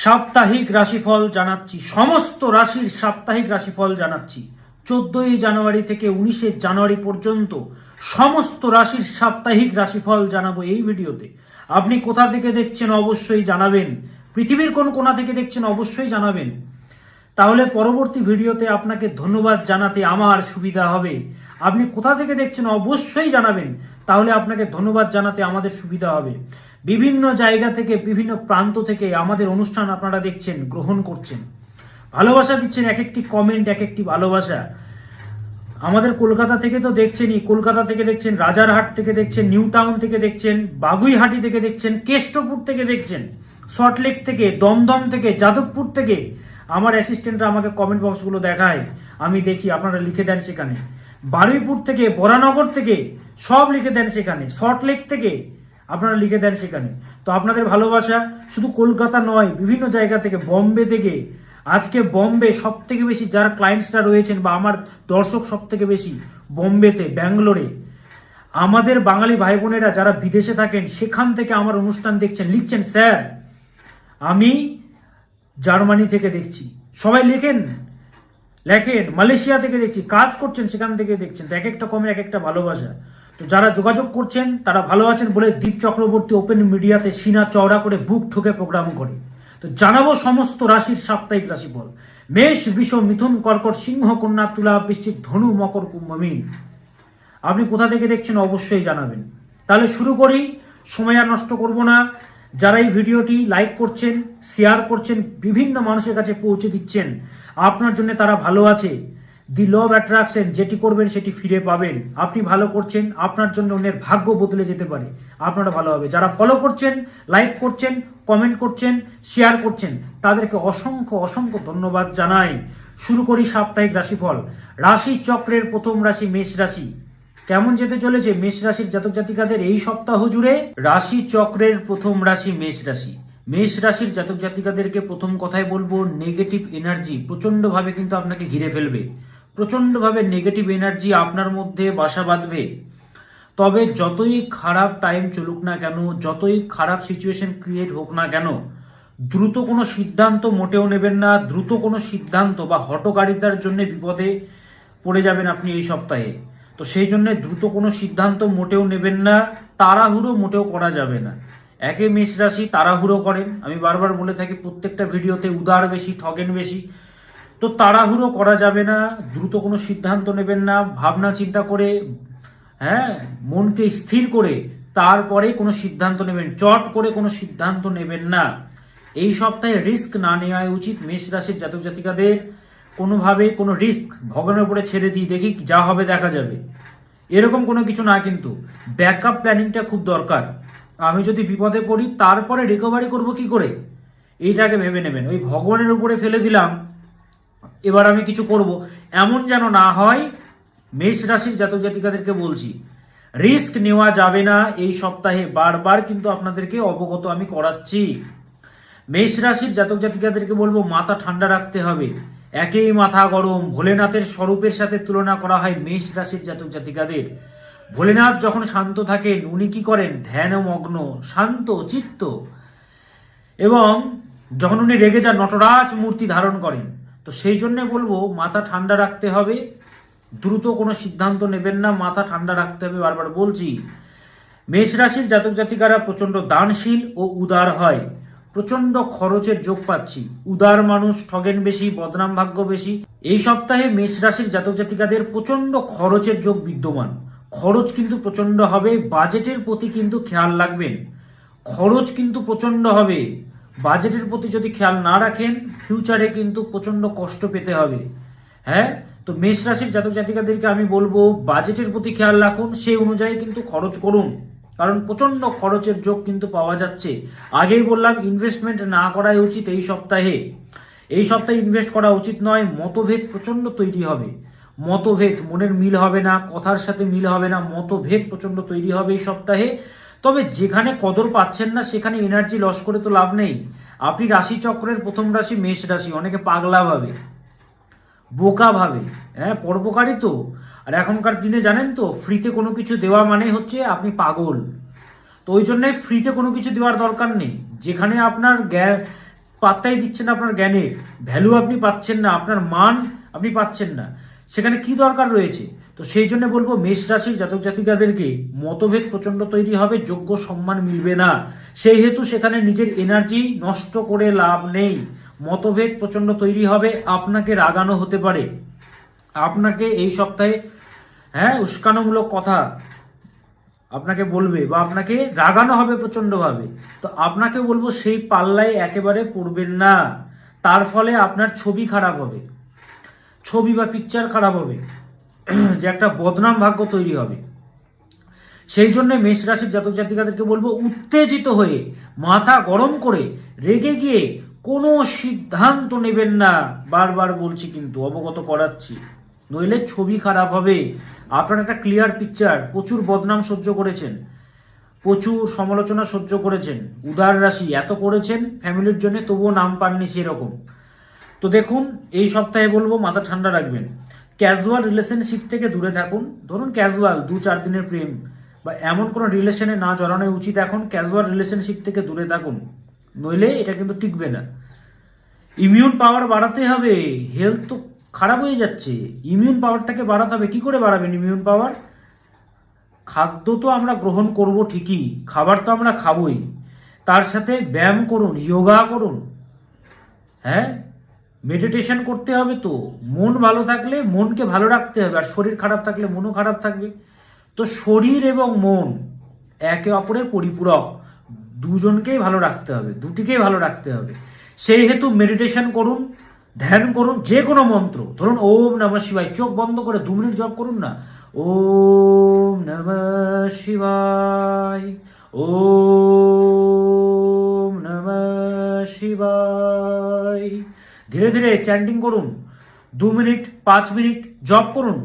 সাপ্তাহিক রাশিফল জানাচ্ছি, সমস্ত রাশির সাপ্তাহিক রাশিফল জানাচ্ছি। 14ই জানুয়ারি থেকে 19শে জানুয়ারি পর্যন্ত সমস্ত রাশির সাপ্তাহিক রাশিফল জানাবো এই ভিডিওতে। আপনি কোথা থেকে দেখছেন অবশ্যই জানাবেন, পৃথিবীর কোন কোণা থেকে দেখছেন অবশ্যই জানাবেন, তাহলে পরবর্তী ভিডিওতে আপনাকে ধন্যবাদ জানাতে আমার সুবিধা হবে। আপনি কোথা থেকে দেখছেন অবশ্যই জানাবেন, তাহলে আপনাকে ধন্যবাদ জানাতে আমাদের সুবিধা হবে। বিভিন্ন জায়গা থেকে, বিভিন্ন প্রান্ত থেকে আমাদের অনুষ্ঠান আপনারা দেখছেন, গ্রহণ করছেন, ভালোবাসা দিচ্ছেন। এক একটি কমেন্ট, এক একটি ভালোবাসা। আমাদের কলকাতা থেকে তো দেখছেনই, কলকাতা থেকে দেখছেন, রাজারহাট থেকে দেখছেন, নিউ টাউন থেকে দেখছেন, বাগুইহাটি থেকে দেখছেন, কেষ্টপুর থেকে দেখছেন, সল্টলেক থেকে, দমদম থেকে, যাদবপুর থেকে। আমার অ্যাসিস্ট্যান্টরা আমাকে কমেন্ট বক্সগুলো দেখায়, আমি দেখি, আপনারা লিখে দেন সেখানে। বারুইপুর থেকে, বরানগর থেকে সব লিখে দেন সেখানে, সল্টলেক থেকে আপনারা লিখে দেন সেখানে। তো আপনাদের ভালোবাসা শুধু কলকাতা নয়, বিভিন্ন জায়গা থেকে, বম্বে থেকে। আজকে বম্বে সব থেকে বেশি যারা ক্লায়েন্টসরা রয়েছেন বা আমার দর্শক সব থেকে বেশি বম্বেতে, ব্যাঙ্গালোরে। আমাদের বাঙালি ভাই বোনেরা যারা বিদেশে থাকেন সেখান থেকে আমার অনুষ্ঠান দেখছেন, লিখছেন, স্যার আমি জার্মানি থেকে দেখছি। সবাই লেখেন, মালয়েশিয়া থেকে দেখছি, কাজ করছেন সেখান থেকে দেখছেন। তো এক একটা কমে এক একটা ভালোবাসা। তো যারা যোগাযোগ করছেন তারা ভালো আছেন বলে দীপ চক্রবর্তী ওপেন মিডিয়াতে সিনা চওড়া করে বুক ঠোকে প্রোগ্রাম করে। তো জানাবো সমস্ত রাশির সাপ্তাহিক রাশিফল। মেষ, বৃষ, মিথুন, কর্কট, সিংহ, কন্যা, তুলা, বৃশ্চিক, ধনু, মকর, কুম্ভ, মীন। আপনি কোথা থেকে দেখছেন অবশ্যই জানাবেন। তাহলে শুরু করি, সময় আর নষ্ট করব না। যারা এই ভিডিওটি লাইক করছেন, শেয়ার করছেন, বিভিন্ন মানুষের কাছে পৌঁছে দিচ্ছেন, আপনার জন্য তারা ভালো আছে। দি ল অফ অ্যাট্রাকশন, যেটি করবেন সেটি ফিরে পাবেন। আপনি ভালো করছেন, আপনার জন্য অন্যের ভাগ্য বদলে যেতে পারে, আপনারা ভালো হবে। যারা ফলো করছেন, লাইক করছেন, কমেন্ট করছেন, শেয়ার করছেন, তাদেরকে অসংখ্য অসংখ্য ধন্যবাদ জানাই। শুরু করি সাপ্তাহিক রাশিফল। রাশি চক্রের প্রথম রাশি মেষ রাশি। কেমন যেতে চলেছে মেষ রাশির জাতক জাতিকাদের এই সপ্তাহ জুড়ে? রাশি চক্রের প্রথম রাশি মেষ রাশি। মেষ রাশির জাতক জাতিকাদেরকে প্রথম কথাই বলবো, নেগেটিভ এনার্জি প্রচন্ডভাবে কিন্তু আপনাকে ঘিরে ফেলবে। প্রচন্ডভাবে নেগেটিভ এনার্জি আপনার মধ্যে বাসা বাঁধবে। তবে যতই খারাপ টাইম চলুক না কেন, যতই খারাপ সিচুয়েশন ক্রিয়েট হোক না কেন, দ্রুত কোনো সিদ্ধান্ত মোটেও নেবেন না। দ্রুত কোনো সিদ্ধান্ত বা হঠকারিতার জন্য বিপদে পড়ে যাবেন আপনি এই সপ্তাহে। তো সেই জন্য দ্রুত কোনো সিদ্ধান্ত মোটেও নেবেন না, তাড়াহুড়ো মোটেও করা যাবে না। একে মেষ রাশি তাড়াহুড়ো করেন, আমি বারবার বলে থাকি প্রত্যেকটা ভিডিওতে, উদার বেশি, ঠগেন বেশি। তো তাড়াহুড়ো করা যাবে না, দ্রুত কোনো সিদ্ধান্ত নেবেন না। ভাবনা চিন্তা করে, মনকে স্থির করে তারপরে কোনো সিদ্ধান্ত নেবেন। চট করে কোনো সিদ্ধান্ত নেবেন না। এই সপ্তাহে রিস্ক না নেওয়াই উচিত মেষ রাশির জাতক জাতিকাদের। কোনোভাবে কোনো রিস্ক ভগবানের উপরে ছেড়ে দিয়ে দেখি যা হবে দেখা যাবে, এরকম কোনো কিছু না। কিন্তু ব্যাকআপ প্ল্যানিংটা খুব দরকার। আমি যদি বিপদে পড়ি তারপরে রিকভারি করব কি করে, এইটাকে ভেবে নেবেন। ওই ভগবানের উপরে ফেলে দিলাম, এবার আমি কিছু করব, এমন যেন না হয়। মেষ রাশির জাতক জাতিকাদেরকে বলছি, রিস্ক নেওয়া যাবে না এই সপ্তাহে। বারবার কিন্তু আপনাদেরকে অবগত আমি করাচ্ছি। মেষ রাশির জাতক জাতিকাদেরকে বলবো, মাথা ঠান্ডা রাখতে হবে। একেই মাথা গরম। ভোলেনাথের স্বরূপের সাথে তুলনা করা হয় মেষ রাশির জাতক জাতিকাদের। ভোলেনাথ যখন শান্ত থাকেন, উনি কি করেন? ধ্যানমগ্ন, শান্ত চিত্ত। এবং যখন উনি রেগে যান, নটরাজ মূর্তি ধারণ করেন। তো সেই জন্য বলবো, মাথা ঠান্ডা রাখতে হবে, দ্রুত কোনো সিদ্ধান্ত নেবেন না, মাথা ঠান্ডা রাখতে হবে। বারবার বলছি, মেষ রাশির জাতক জাতিকারা প্রচন্ড দানশীল ও উদার হয়। প্রচন্ড খরচের যোগ পাচ্ছি। উদার মানুষ ঠগেন বেশি, বদনাম ভাগ্য বেশি। এই সপ্তাহে মেষ রাশির জাতক জাতিকাদের প্রচন্ড খরচের যোগ বিদ্যমান। খরচ কিন্তু প্রচন্ড হবে। বাজেটের প্রতি কিন্তু খেয়াল রাখবেন। খরচ কিন্তু প্রচন্ড হবে। বাজেটের প্রতি যদি খেয়াল না রাখেন, ফিউচারে কিন্তু প্রচন্ড কষ্ট পেতে হবে। তো মেষ রাশির জাতক জাতিকাদেরকে আমি বলবো, বাজেটের প্রতি খেয়াল রাখুন, সেই অনুযায়ী কিন্তু খরচ করুন। কারণ প্রচন্ড খরচের যোগ কিন্তু পাওয়া যাচ্ছে। আগেই বললাম, ইনভেস্টমেন্ট না করাই উচিত এই সপ্তাহে। এই সপ্তাহে ইনভেস্ট করা উচিত নয়। মতভেদ প্রচন্ড তৈরি হবে। মতভেদ, মনের মিল হবে না, কথার সাথে মিল হবে না, মতভেদ প্রচন্ড তৈরি হবে এই সপ্তাহে। তবে যেখানে কদর পাচ্ছেন না সেখানে এনার্জি লস করে তো লাভ নেই। আপনি রাশি চক্রের প্রথম রাশি মেষ রাশি, অনেকে পাগলা ভাবে, বোকা ভাবে, পরোপকারী তো। আর এখনকার দিনে জানেন তো, ফ্রিতে কোনো কিছু দেওয়া মানে হচ্ছে আপনি পাগল। তো ওই জন্য ফ্রিতে কোনো কিছু দেওয়ার দরকার নেই। যেখানে আপনার পাত্তাই দিচ্ছেন না, আপনার জ্ঞানের ভ্যালু আপনি পাচ্ছেন না, আপনার মান আপনি পাচ্ছেন না, সেখানে কি দরকার রয়েছে? তো সেই জন্য বলবো মেষ রাশির জাতক জাতিকাদেরকে মতভেদ প্রচন্ড তৈরি হবে, যোগ্য সম্মান মিলবে না, সেই হেতু সেখানে নিজের এনার্জি নষ্ট করে লাভ নেই। মতভেদ প্রচন্ড তৈরি হবে, আপনাকে রাগানো হতে পারে, আপনাকে এই সপ্তাহে উস্কানোমূলক কথা আপনাকে বলবে বা আপনাকে রাগানো হবে প্রচন্ডভাবে। তো আপনাকে বলবো সেই পাল্লায় একেবারে পড়বেন না, তার ফলে আপনার ছবি খারাপ হবে, ছবি বা পিকচার খারাপ হবে, যে একটা বদনাম ভাগ্য তৈরি হবে। সেই জন্য মেষ রাশির জাতক জাতিকাদেরকে বলবো উত্তেজিত হয়ে মাথা গরম করে রেগে গিয়ে কোনো সিদ্ধান্ত নেবেন না, বারবার বলছি কিন্তু অবগত করাচ্ছি, নইলে ছবি খারাপ হবে। আপনার একটা ক্লিয়ার পিকচার, প্রচুর বদনাম সহ্য করেছেন, প্রচুর সমালোচনা সহ্য করেছেন, উদার রাশি এত করেছেন ফ্যামিলির জন্য, তবুও নাম পাননি সেরকম। তো দেখুন এই সপ্তাহে বলবো মাথা ঠান্ডা রাখবেন, ক্যাজুয়াল রিলেশনশিপ থেকে দূরে থাকুন। ধরুন ক্যাজুয়াল 2-4 দিনের প্রেম বা এমন কোনো রিলেশনে না জড়ানো উচিত, এখন ক্যাজুয়াল রিলেশনশিপ থেকে দূরে থাকুন, নইলে এটা কিন্তু টিকবে না। ইমিউন পাওয়ার বাড়াতে হবে, হেলথ তো খারাপ হয়ে যাচ্ছে, ইমিউন পাওয়ারটাকে বাড়াতে হবে। কি করে বাড়াবেন ইমিউন পাওয়ার? খাদ্য তো আমরা গ্রহণ করব ঠিকই, খাবার তো আমরা খাবই, তার সাথে ব্যায়াম করুন, যোগা করুন, মেডিটেশন করতে হবে। তো মন ভালো থাকলে মনকে ভালো রাখতে হবে, আর শরীর খারাপ থাকলে মনও খারাপ থাকবে। তো শরীর এবং মন একে অপরের পরিপূরক, দুজনকেই ভালো রাখতে হবে, দুটিকেই ভালো রাখতে হবে। সেই হেতু মেডিটেশন করুন, ধ্যান করুন, যে কোনো মন্ত্র, ধরুন ওম নমঃ শিবায়, চোখ বন্ধ করে 2 মিনিট জপ করুন না, ওম নমঃ শিবায়, ওম নমঃ শিবায়, ধীরে ধীরে চ্যান্টিং করুন, 2 মিনিট 5 মিনিট জপ করুন,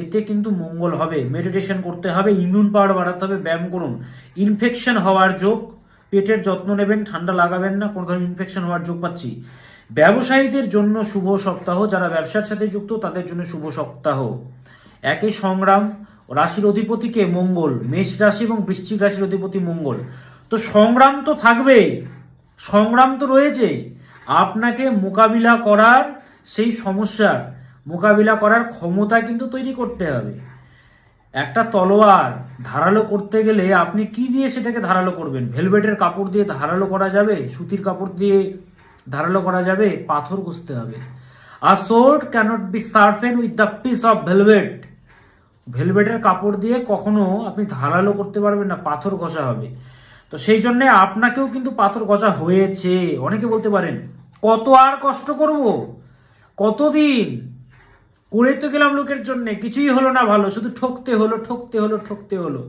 এতে কিন্তু মঙ্গল হবে। মেডিটেশন করতে হবে, ইমিউন পাওয়ার বাড়াতে হবে, ব্যায়াম করুন। ইনফেকশন হওয়ার যোগ, পেটের যত্ন নেবেন, ঠান্ডা লাগাবেন না, কোনো ধরনের ইনফেকশন হওয়ার যোগ পাচ্ছি। ব্যবসায়ীদের জন্য শুভ সপ্তাহ, যারা ব্যবসার সাথে যুক্ত তাদের জন্য শুভ সপ্তাহ। একই সংগ্রাম, রাশির অধিপতিকে মঙ্গল, মেষ রাশি এবং বৃশ্চিক রাশির অধিপতি মঙ্গল। তো সংগ্রাম তো থাকবেই, সংগ্রাম তো রয়েছে, আপনাকে মোকাবিলা করার, সেই সমস্যার মোকাবিলা করার ক্ষমতা কিন্তু তৈরি করতে হবে। একটা তলোয়ার ধারালো করতে গেলে আপনি কি দিয়ে সেটাকে ধারালো করবেন? ভেলভেটের কাপড় দিয়ে ধারালো করা যাবে? সুতির কাপড় দিয়ে ধারালো করা যাবে? পাথর ঘষতে হবে। আর sword cannot be sharpen with the piece of velvet. ভেলভেটের কাপড় দিয়ে কখনো আপনি ধারালো করতে পারবেন না, পাথর ঘষা হবে। তো সেই জন্য আপনাকেও কিন্তু পাথর ঘষা হয়েছে। অনেকে বলতে পারেন কত আর কষ্ট করব, কতদিন করে তো গেলাম লোকের জন্য, কিছুই হলো না ভালো, শুধু ঠকতে হলো, ঠকতে হলো, ঠকতে হলো,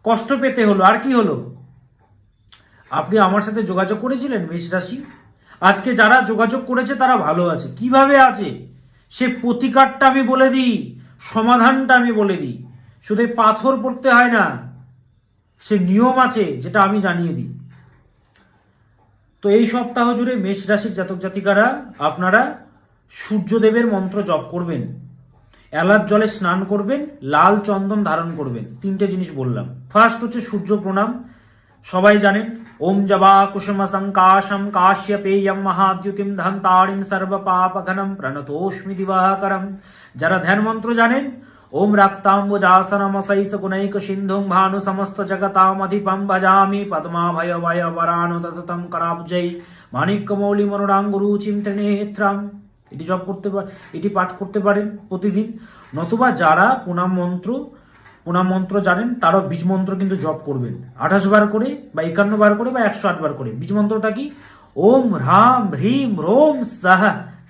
কষ্ট পেতে হলো, আর কি হলো? আপনি আমার সাথে যোগাযোগ করেছিলেন মেষ রাশি? আজকে যারা যোগাযোগ করেছে তারা ভালো আছে। কিভাবে আছে সে প্রতিকারটা আমি বলে দিই, সমাধানটা আমি বলে দিই, শুধু পাথর পড়তে হয় না, সে নিয়ম আছে যেটা আমি জানিয়ে দিই। তো এই সপ্তাহ জুড়ে মেষ রাশির জাতক জাতিকারা আপনারা সূর্যদেবের মন্ত্র জপ করবেন, এলাচ জলে স্নান করবেন, লাল চন্দন ধারণ করবেন। 3টে জিনিস বললাম। ফার্স্ট হচ্ছে সূর্য প্রণাম, সবাই জানেন, ওম জবা কুসুম সংকাশম কাশ্যপেয়ম মহাদ্যুতিম ধন্তারিম সর্ব পাপঘনম প্রণতোস্মি দিবাকরম। যারা ধ্যান মন্ত্র জানেন, ওম রক্তাম্বুজাসনম শৈষ গুণৈক সিন্ধুম ভানু সমস্ত জগতামধিপম ভজামি পদ্মাভয় ভয় বরানো তততম করাব্জৈ মাণিক্যমৌলি মনোরাঙ্গুরুচিম ত্রিনেত্রাম। এটি জপ করতে এটি পাঠ করতে পারেন প্রতিদিন। নতুবা যারা প্রণাম মন্ত্র জানেন তারাও বীজ মন্ত্র কিন্তু জপ করবেন 28 বার করে বা 51 বার করে বা 108 বার করে। বীজ মন্ত্রটা কি? ওম হ্রাম হ্রিম রোম সহ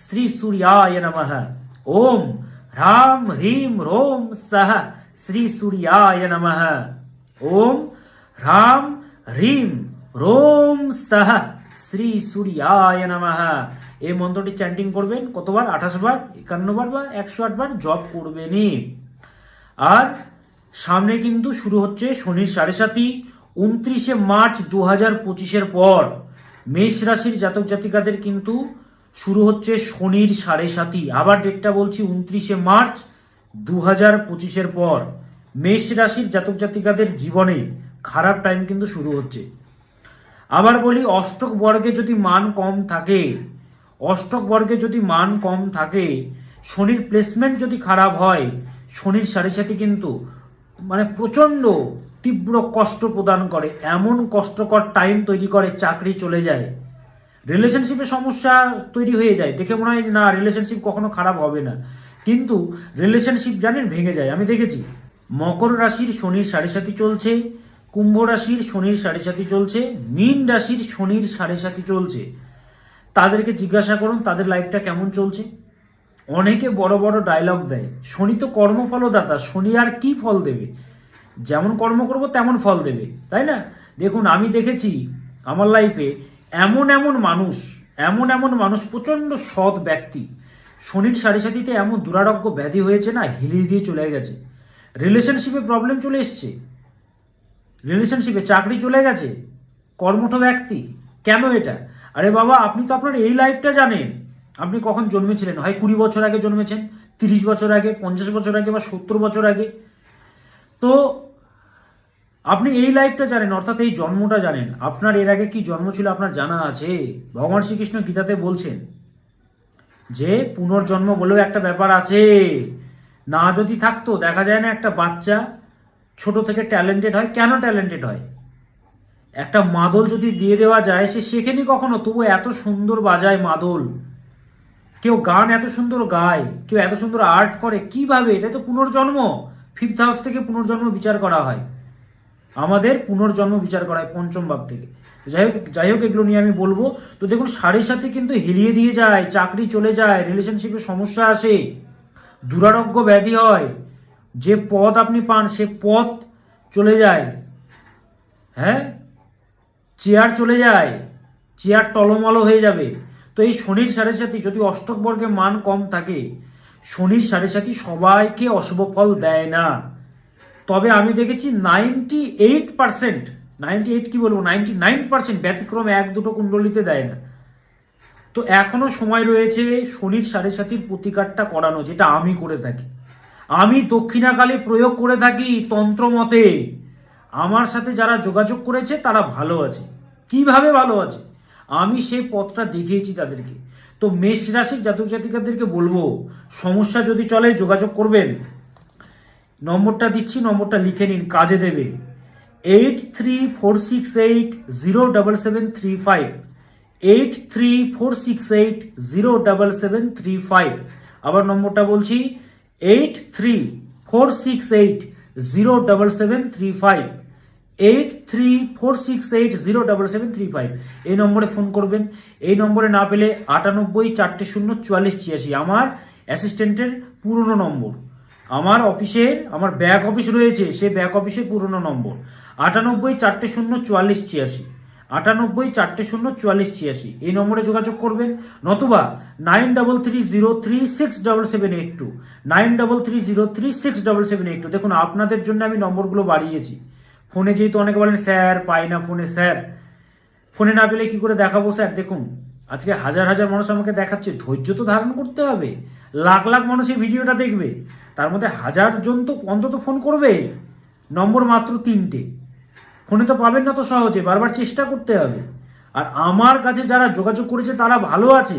শ্রী সূর্যায় নমঃ। ওম হ্রাম হ্রিম রোম সহ শ্রী সূর্যায় নমঃ। ওম হ্রাম হ্রিম রোম সহ শ্রী সূর্যায় নমঃ। এই মন্ত্রটি চ্যান্টিং করবেন কতবার? 28 বার, 51 বার বা 108 বার জপ করবেনই। আর সামনে কিন্তু শুরু হচ্ছে শনির 7.5। 29শে মার্চ 2025-এর পর মেষ রাশির জাতক জাতিকাদের কিন্তু শুরু হচ্ছে শনির 7.5। আবার ডেটটা বলছি, 29শে মার্চ 2025-এর পর মেষ রাশির জাতক জাতিকাদের জীবনে খারাপ টাইম কিন্তু শুরু হচ্ছে। আবার বলি, অষ্টক বর্গে যদি মান কম থাকে, অষ্টক বর্গে যদি মান কম থাকে, শনির প্লেসমেন্ট যদি খারাপ হয়, শনির সাড়ে সাথে কিন্তু মানে প্রচন্ড তীব্র কষ্ট প্রদান করে, এমন কষ্টকর টাইম তৈরি করে, চাকরি চলে যায়, রিলেশনশিপে সমস্যা তৈরি হয়ে যায়। দেখে মনে হয় না রিলেশনশিপ কখনো খারাপ হবে না, কিন্তু রিলেশনশিপ জানেন ভেঙে যায়। আমি দেখেছি মকর রাশির শনির সাড়ে সাথী চলছে, কুম্ভ রাশির শনির সাড়ে সাথী চলছে, মীন রাশির শনির সাড়ে সাথী চলছে, তাদেরকে জিজ্ঞাসা করুন তাদের লাইফটা কেমন চলছে। অনেকে বড় বড় ডায়লগ দেয়, শনি তো কর্মফলদাতা, শনি আর কি ফল দেবে, যেমন কর্ম করব তেমন ফল দেবে, তাই না? দেখুন আমি দেখেছি আমার লাইফে এমন এমন মানুষ প্রচন্ড সৎ ব্যক্তি, শনির সাড়ে সাথীতে এমন দুরারোগ্য ব্যাধি হয়েছে না, হিলিয়ে দিয়ে চলে গেছে, রিলেশনশিপে প্রবলেম চলে এসছে, রিলেশনশিপে চাকরি চলে গেছে, কর্মঠ ব্যক্তি। কেন এটা? আরে বাবা, আপনি তো আপনার এই লাইফটা জানেন, আপনি কখন জন্মেছিলেন, হয় 20 বছর আগে জন্মেছেন, 30 বছর আগে, 50 বছর আগে বা 70 বছর আগে। তো আপনি এই লাইফটা জানেন, অর্থাৎ এই জন্মটা জানেন। আপনার এর আগে কি জন্ম ছিল আপনার জানা আছে? ভগবান শ্রীকৃষ্ণ গীতাতে বলছেন যে পুনর্জন্ম বলেও একটা ব্যাপার আছে, না যদি থাকতো দেখা যায় না একটা বাচ্চা ছোট থেকে ট্যালেন্টেড হয়। কেন ট্যালেন্টেড হয়? একটা মাদল যদি দিয়ে দেওয়া যায়, সে শেখেনি কখনো, তবু এত সুন্দর বাজায় মাদল, কেউ গান এত সুন্দর গায়, কেউ এত সুন্দর আর্ট করে, কিভাবে? এটা তো পুনর্জন্ম। 5th হাউস থেকে পুনর্জন্ম বিচার করা হয়, আমাদের পুনর্জন্ম বিচার করা হয় পঞ্চম ভাব থেকে। যাই হোক এগুলো নিয়ে আমি বলবো। তো দেখুন সাড়ে সাথে কিন্তু হিলিয়ে দিয়ে যায়, চাকরি চলে যায়, রিলেশনশিপে সমস্যা আসে, দুরারোগ্য ব্যাধি হয়, যে পদ আপনি পান সে পদ চলে যায়, হ্যাঁ, চেয়ার চলে যায়, চেয়ার টলমলো হয়ে যাবে। তো এই শনির সাড়ে সাথী যদি অষ্টক বর্গে মান কম থাকে, শনির সাড়ে সাথী সবাইকে অশুভ ফল দেয় না। তবে আমি দেখেছি 98%, 98 কি বলবো, 99% ব্যতিক্রম 1-2 কুণ্ডলিতে দেয় না। তো এখনো সময় রয়েছে শনির সাড়ে সাথীর প্রতিকারটা করানো, যেটা আমি করে থাকি। আমি দক্ষিণাকালী প্রয়োগ করে থাকি তন্ত্র মতে। আমার সাথে যারা যোগাযোগ করেছে তারা ভালো আছে। কিভাবে ভালো আছে আমি সেই পথটা দেখিয়েছি তাদেরকে। তো মেষ রাশির জাতক জাতিকাদেরকে বলবো, সমস্যা যদি চলে যোগাযোগ করবেন। নম্বরটা দিচ্ছি, নম্বরটা লিখে নিন, কাজে দেবে। 8346807735, 8346807735। আবার নম্বরটা বলছি, 8346807735, 8346807735। এই নম্বরে ফোন করবেন। এই নম্বরে না পেলে 98404486, আমার অ্যাসিস্ট্যান্টের পুরনো নম্বর। আমার অফিসে, আমার ব্যাক অফিস রয়েছে, সে ব্যাক অফিসের পুরনো নম্বর 98404486, 98404486। এই নম্বরে যোগাযোগ করবেন। নতুবা 9330367782, 9330367782। দেখুন আপনাদের জন্য আমি নম্বরগুলো বাড়িয়েছি। ফোনে যেহেতু অনেকে বলেন স্যার পাই না ফোনে, স্যার ফোনে না পেলে কি করে দেখাবো স্যার? দেখুন আজকে হাজার হাজার মানুষ আমাকে দেখাচ্ছে, ধৈর্য তো ধারণ করতে হবে। লাখ লাখ মানুষ এই ভিডিওটা দেখবে, তার মধ্যে 1000 জন তো অন্তত ফোন করবে। নম্বর মাত্র 3টে, ফোনে তো পাবেন না তো সহজে, বারবার চেষ্টা করতে হবে। আর আমার কাছে যারা যোগাযোগ করেছে তারা ভালো আছে,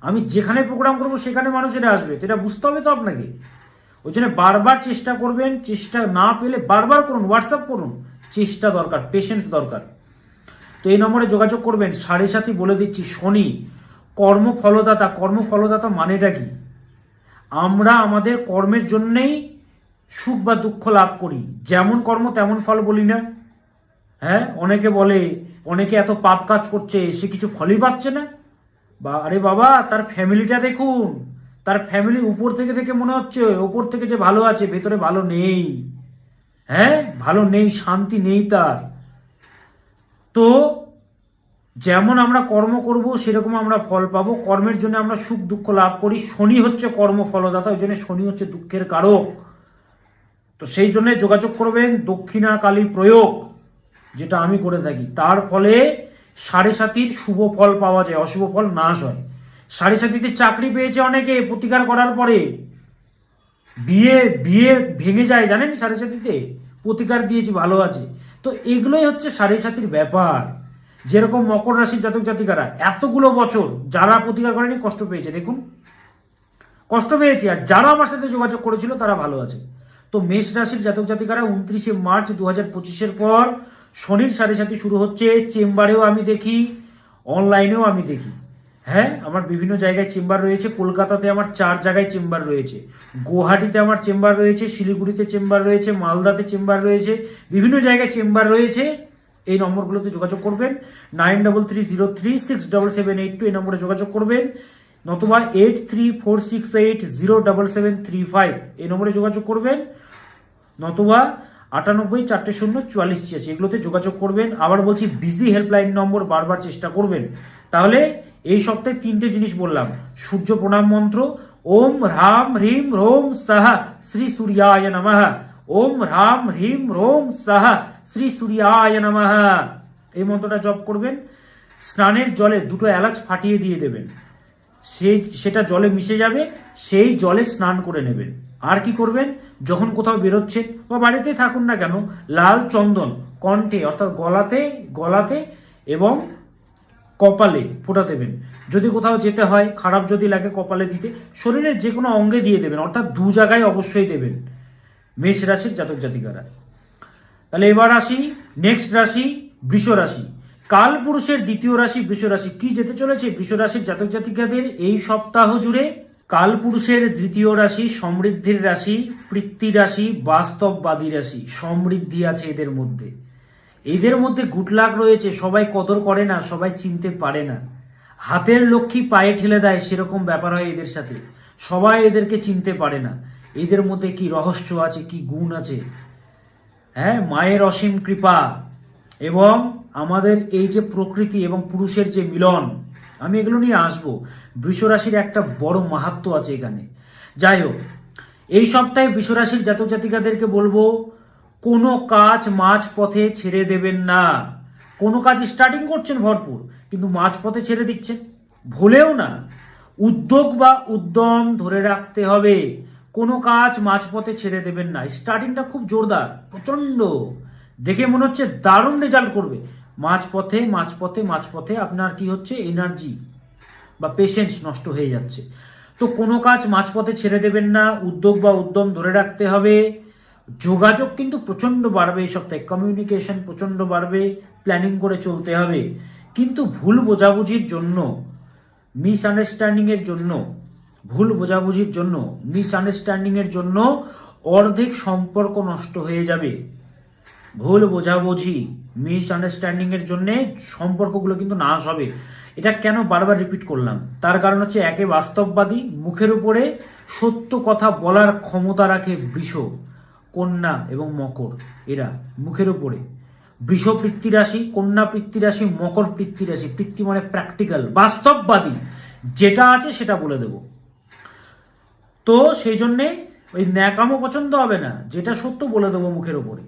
আমি যেখানে প্রোগ্রাম করবো সেখানে মানুষেরা আসবে, এটা বুঝতে হবে তো আপনাকে। ওই জন্য বারবার চেষ্টা করবেন, চেষ্টা না পেলে বারবার করুন, হোয়াটসঅ্যাপ করুন, চেষ্টা দরকার, পেশেন্স দরকার। তো এই নম্বরে যোগাযোগ করবেন। সাড়ে সাথী বলে দিচ্ছি, শনি কর্মফলদাতা। কর্মফলদাতা মানেটা কি? আমরা আমাদের কর্মের জন্যেই সুখ বা দুঃখ লাভ করি, যেমন কর্ম তেমন ফল বলি না? হ্যাঁ, অনেকে বলে অনেকে এত পাপ কাজ করছে, সে কিছু ফলই পাচ্ছে না। বা আরে বাবা, তার ফ্যামিলিটা দেখুন, তার ফ্যামিলি উপর থেকে দেখে মনে হচ্ছে উপর থেকে যে ভালো আছে, ভেতরে ভালো নেই। হ্যাঁ, ভালো নেই, শান্তি নেই তার। তো যেমন আমরা কর্ম করব সেরকম আমরা ফল পাবো, কর্মের জন্য আমরা সুখ দুঃখ লাভ করি। শনি হচ্ছে কর্মফলদাতা, ওই জন্য শনি হচ্ছে দুঃখের কারক। তো সেই জন্য যোগাযোগ করবেন। দক্ষিণা কালী প্রয়োগ যেটা আমি করে থাকি, তার ফলে সাড়ে সাতির শুভ ফল পাওয়া যায়, অশুভ ফল নাশ হয়। সাড়ে সাতিতে চাকরি পেয়েছে অনেকে প্রতিকার করার পরে, বিয়ে বিয়ে ভেঙে যায় জানেন, সাড়ে সাতিতে প্রতিকার দিয়েছি ভালো আছে। তো এগুলোই হচ্ছে সাড়ে সাতির ব্যাপার। যেরকম মকর রাশির জাতক জাতিকারা এতগুলো বছর যারা প্রতিকার করেনি কষ্ট পেয়েছে, দেখুন কষ্ট পেয়েছে, আর যারা আমার সাথে যোগাযোগ করেছিল তারা ভালো আছে। তো মেষ রাশির জাতক জাতিকারা 29শে মার্চ 2025-এর পর শনির সাড়ে সাথে শুরু হচ্ছে। চেম্বারেও আমি দেখি, অনলাইনেও আমি দেখি। হ্যাঁ, আমার বিভিন্ন জায়গায় চেম্বার রয়েছে। কলকাতাতে আমার 4 জায়গায় চেম্বার রয়েছে, গুয়াহাটিতে আমার চেম্বার রয়েছে, শিলিগুড়িতে চেম্বার রয়েছে, মালদাতে চেম্বার রয়েছে, বিভিন্ন জায়গায় চেম্বার রয়েছে। এই নম্বরগুলোতে যোগাযোগ করবেন। 9330367782 এই নম্বরে যোগাযোগ করবেন, নতুবা 8346807735 এই নম্বরে যোগাযোগ করবেন, নতুবা 98404486 এগুলোতে যোগাযোগ করবেন। আবার বলছি, বিজি হেল্পলাইন নম্বর বারবার চেষ্টা করবেন। তাহলে এই সপ্তাহে 3টে জিনিস বললাম। সূর্য প্রণাম মন্ত্র, ওম হ্রাম হ্রিম রোম সাহা শ্রী সূর্যায় নমঃ, ওম হ্রাম হ্রিম রোম সাহা শ্রী সূর্যায় নমঃ, এই মন্ত্রটা জপ করবেন। স্নানের জলে 2টো এলাচ ফাটিয়ে দিয়ে দেবেন, সেটা জলে মিশে যাবে, সেই জলে স্নান করে নেবেন। আর কি করবেন, যখন কোথাও বেরোচ্ছেন বা বাড়িতে থাকুন না কেন, লাল চন্দন কণ্ঠে অর্থাৎ গলাতে এবং কপালে ফোঁটা দেবেন। যদি কোথাও যেতে হয়, খারাপ যদি লাগে কপালে দিতে, শরীরের যে কোনো অঙ্গে দিয়ে দেবেন, অর্থাৎ 2 জায়গায় অবশ্যই দেবেন মেষ রাশির জাতক জাতিকারা। তাহলে এবার আসি নেক্সট রাশি, বৃষ রাশি। কাল পুরুষের দ্বিতীয় রাশি বৃষ রাশি। কি যেতে চলেছে বৃষ রাশির জাতক জাতিকাদের এই সপ্তাহ জুড়ে? কাল পুরুষের দ্বিতীয় রাশি সমৃদ্ধির রাশি, পৃথ্বী রাশি, বাস্তববাদী রাশি। সমৃদ্ধি আছে এদের মধ্যে, এদের মধ্যে গুড লাক রয়েছে। সবাই কদর করে না, সবাই চিনতে পারে না। হাতের লক্ষ্মী পায়ে ঠেলে দেয়, সেরকম ব্যাপার হয় এদের সাথে। সবাই এদেরকে চিনতে পারে না। এদের মধ্যে কি রহস্য আছে, কি গুণ আছে। হ্যাঁ, মায়ের অসীম কৃপা এবং আমাদের এই যে প্রকৃতি এবং পুরুষের যে মিলন, আমি এগুলো নিয়ে আসবো। বৃষ রাশির একটা বড় মাহাত্ম্য আছে এখানে। যাই হোক, এই সপ্তাহে বৃষ রাশির জাতক জাতিকাদেরকে বলবো, কোনো কাজ মাঝ পথে ছেড়ে দেবেন না। কোনো কাজ স্টার্টিং করছেন ভরপুর, কিন্তু মাঝ পথে ছেড়ে দিচ্ছেন, ভুলেও না। উদ্যোগ বা উদ্যম ধরে রাখতে হবে। কোনো কাজ মাঝপথে ছেড়ে দেবেন না। স্টার্টিংটা খুব জোরদার, প্রচন্ড, দেখে মনে হচ্ছে দারুণ রেজাল্ট করবে। মাঝপথে আপনার কি হচ্ছে, এনার্জি বা পেশেন্স নষ্ট হয়ে যাচ্ছে। তো কোনো কাজ মাঝপথে ছেড়ে দেবেন না, উদ্যোগ বা উদ্যম ধরে রাখতে হবে। যোগাযোগ কিন্তু প্রচন্ড বাড়বে এই সপ্তাহে, কমিউনিকেশন প্রচন্ড বাড়বে, প্ল্যানিং করে চলতে হবে। কিন্তু ভুল বোঝাবুঝির জন্য, মিসআন্ডারস্ট্যান্ডিংয়ের জন্য অর্ধেক সম্পর্ক নষ্ট হয়ে যাবে। ভুল বোঝাবুঝি, মিসআন্ডারস্ট্যান্ডিংয়ের জন্য সম্পর্কগুলো কিন্তু নাশ হবে। এটা কেন বারবার রিপিট করলাম, তার কারণ হচ্ছে, একে বাস্তববাদী, মুখের উপরে সত্য কথা বলার ক্ষমতা রাখে বৃষ, কন্যা এবং মকর। এরা মুখের উপরে, বৃষ পৃথ্বী রাশি, কন্যা পৃথ্বী রাশি, মকর পৃথ্বী রাশি। পৃথ্বী মানে প্র্যাকটিক্যাল, বাস্তববাদী, যেটা আছে সেটা বলে দেব। তো সেই জন্যে ওই ন্যাকামো পছন্দ হবে না, যেটা সত্য বলে দেবো মুখের উপরে।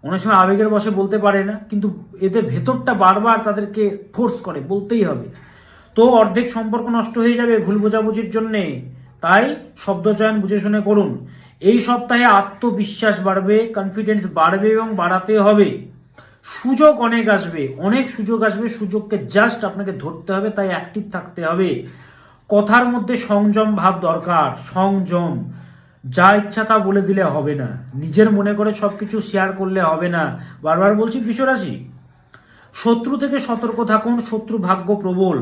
অনেক সময় আবেগের বশে বলতে পারে না, কিন্তু এদের ভেতরটা বারবার তাদেরকে ফোর্স করে, বলতেই হবে। তো অর্ধেক সম্পর্ক নষ্ট হয়ে যাবে ভুল বোঝাবুঝির জন্যে। তাই শব্দচয়ন বুঝে শুনে করুন। এই সপ্তাহে আত্মবিশ্বাস বাড়বে, কনফিডেন্স বাড়বে এবং বাড়াতে হবে। সুযোগ অনেক আসবে, সুযোগকে জাস্ট আপনাকে ধরতে হবে, তাই অ্যাক্টিভ থাকতে হবে। কথার মধ্যে সংযম ভাব দরকার, সংযম। যা ইচ্ছা তা বলে দিলে হবে না, নিজের মনে করে সবকিছু শেয়ার করলে হবে না। বারবার বলছি বৃষ রাশি, শত্রু থেকে সতর্ক থাকুন। শত্রু ভাগ্য প্রবল।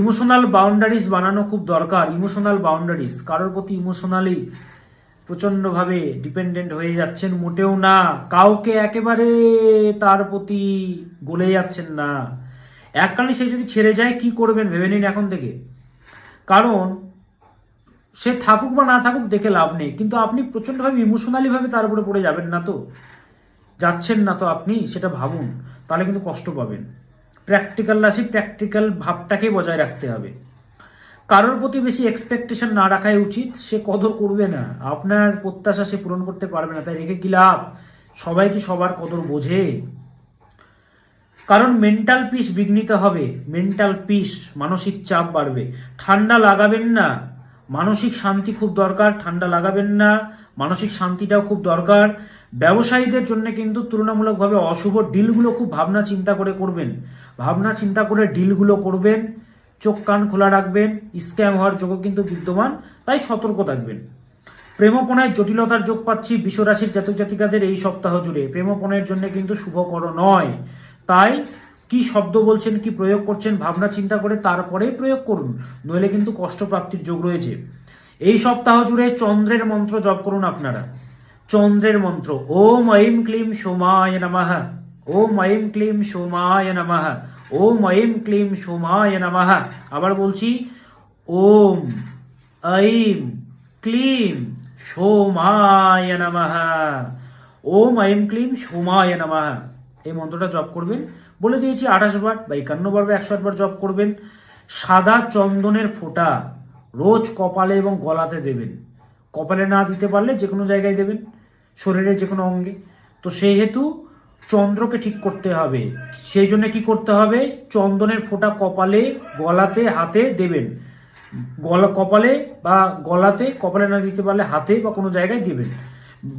ইমোশনাল বাউন্ডারিজ বানানো খুব দরকার। ইমোশনাল বাউন্ডারিজ, কারোর প্রতি ইমোশনালি প্রচন্ডভাবে ডিপেন্ডেন্ট হয়ে যাচ্ছেন মোটেও না। কাউকে একেবারে তার প্রতি গলে যাচ্ছেন না। এককালে সে যদি ছেড়ে যায়, কি করবেন ভেবে নিন এখন থেকে। কারণ সে থাকুক বা না থাকুক দেখে লাভ নেই, কিন্তু আপনি প্রচন্ডভাবে ইমোশনালি ভাবে তার উপরে পড়ে যাবেন না, তো যাচ্ছেন না তো আপনি, সেটা ভাবুন, তাহলে কিন্তু কষ্ট পাবেন। প্র্যাকটিক্যাল রাশি, প্র্যাকটিক্যাল ভাবটাকে বজায় রাখতে হবে। কারোর প্রতি বেশি এক্সপেকটেশন না রাখাই উচিত। সে কদর করবে না, আপনার প্রত্যাশা সে পূরণ করতে পারবে না, তাই রেখে কি লাভ। সবাই কি সবার কদর বোঝে? কারণ মেন্টাল পিস বিঘ্নিত হবে, মেন্টাল পিস, মানসিক চাপ বাড়বে। ঠান্ডা লাগাবেন না, মানসিক শান্তি খুব দরকার, ঠান্ডা লাগাবেন না, মানসিক শান্তিটাও খুব দরকার। ব্যবসায়ীদের জন্য কিন্তু তুলনামূলকভাবে অশুভ, ডিলগুলো খুব ভাবনা চিন্তা করে করবেন, ভাবনা চিন্তা করে ডিলগুলো করবেন, চোখ কান খোলা রাখবেন, স্ক্যাম হওয়ার যোগও কিন্তু বিদ্যমান, তাই সতর্ক থাকবেন। প্রেমপনায় জটিলতার যোগ পাচ্ছি বিশ্বরাশির জাতক জাতিকাদের এই সপ্তাহ জুড়ে। প্রেমপণের জন্য কিন্তু শুভকর নয়, তাই কি শব্দ বলছেন, কি প্রয়োগ করছেন ভাবনা চিন্তা করে তারপরেই প্রয়োগ করুন, নইলে কিন্তু কষ্টপ্রাপ্তির যোগ রয়েছে। এই সপ্তাহ জুড়ে চন্দ্রের মন্ত্র জপ করুন আপনারা। চন্দ্রের মন্ত্র ওম ঐম ক্লিম সোমায় নমঃ, ওম ঐম ক্লিম সোমায় নমঃ, ওম ঐম ক্লিম সোমায় নমঃ। আবার বলছি, ওম ঐম ক্লিম সোমায় নমঃ, ওম ঐম ক্লিম সোমায় নমঃ। এই মন্ত্রটা জপ করবেন, বলে দিয়েছি 28 বার বা 51 বার বা 108 বার জপ করবেন। সাদা চন্দনের ফোঁটা রোজ কপালে এবং গলাতে দেবেন। কপালে না দিতে পারলে যে কোনো জায়গায় দেবেন, শরীরের যে কোনো অঙ্গে। তো সেই হেতু চন্দ্রকে ঠিক করতে হবে, সেই জন্য কি করতে হবে, চন্দনের ফোঁটা কপালে, গলাতে, হাতে দেবেন। কপালে বা গলাতে, কপালে না দিতে পারলে হাতে বা কোনো জায়গায় দেবেন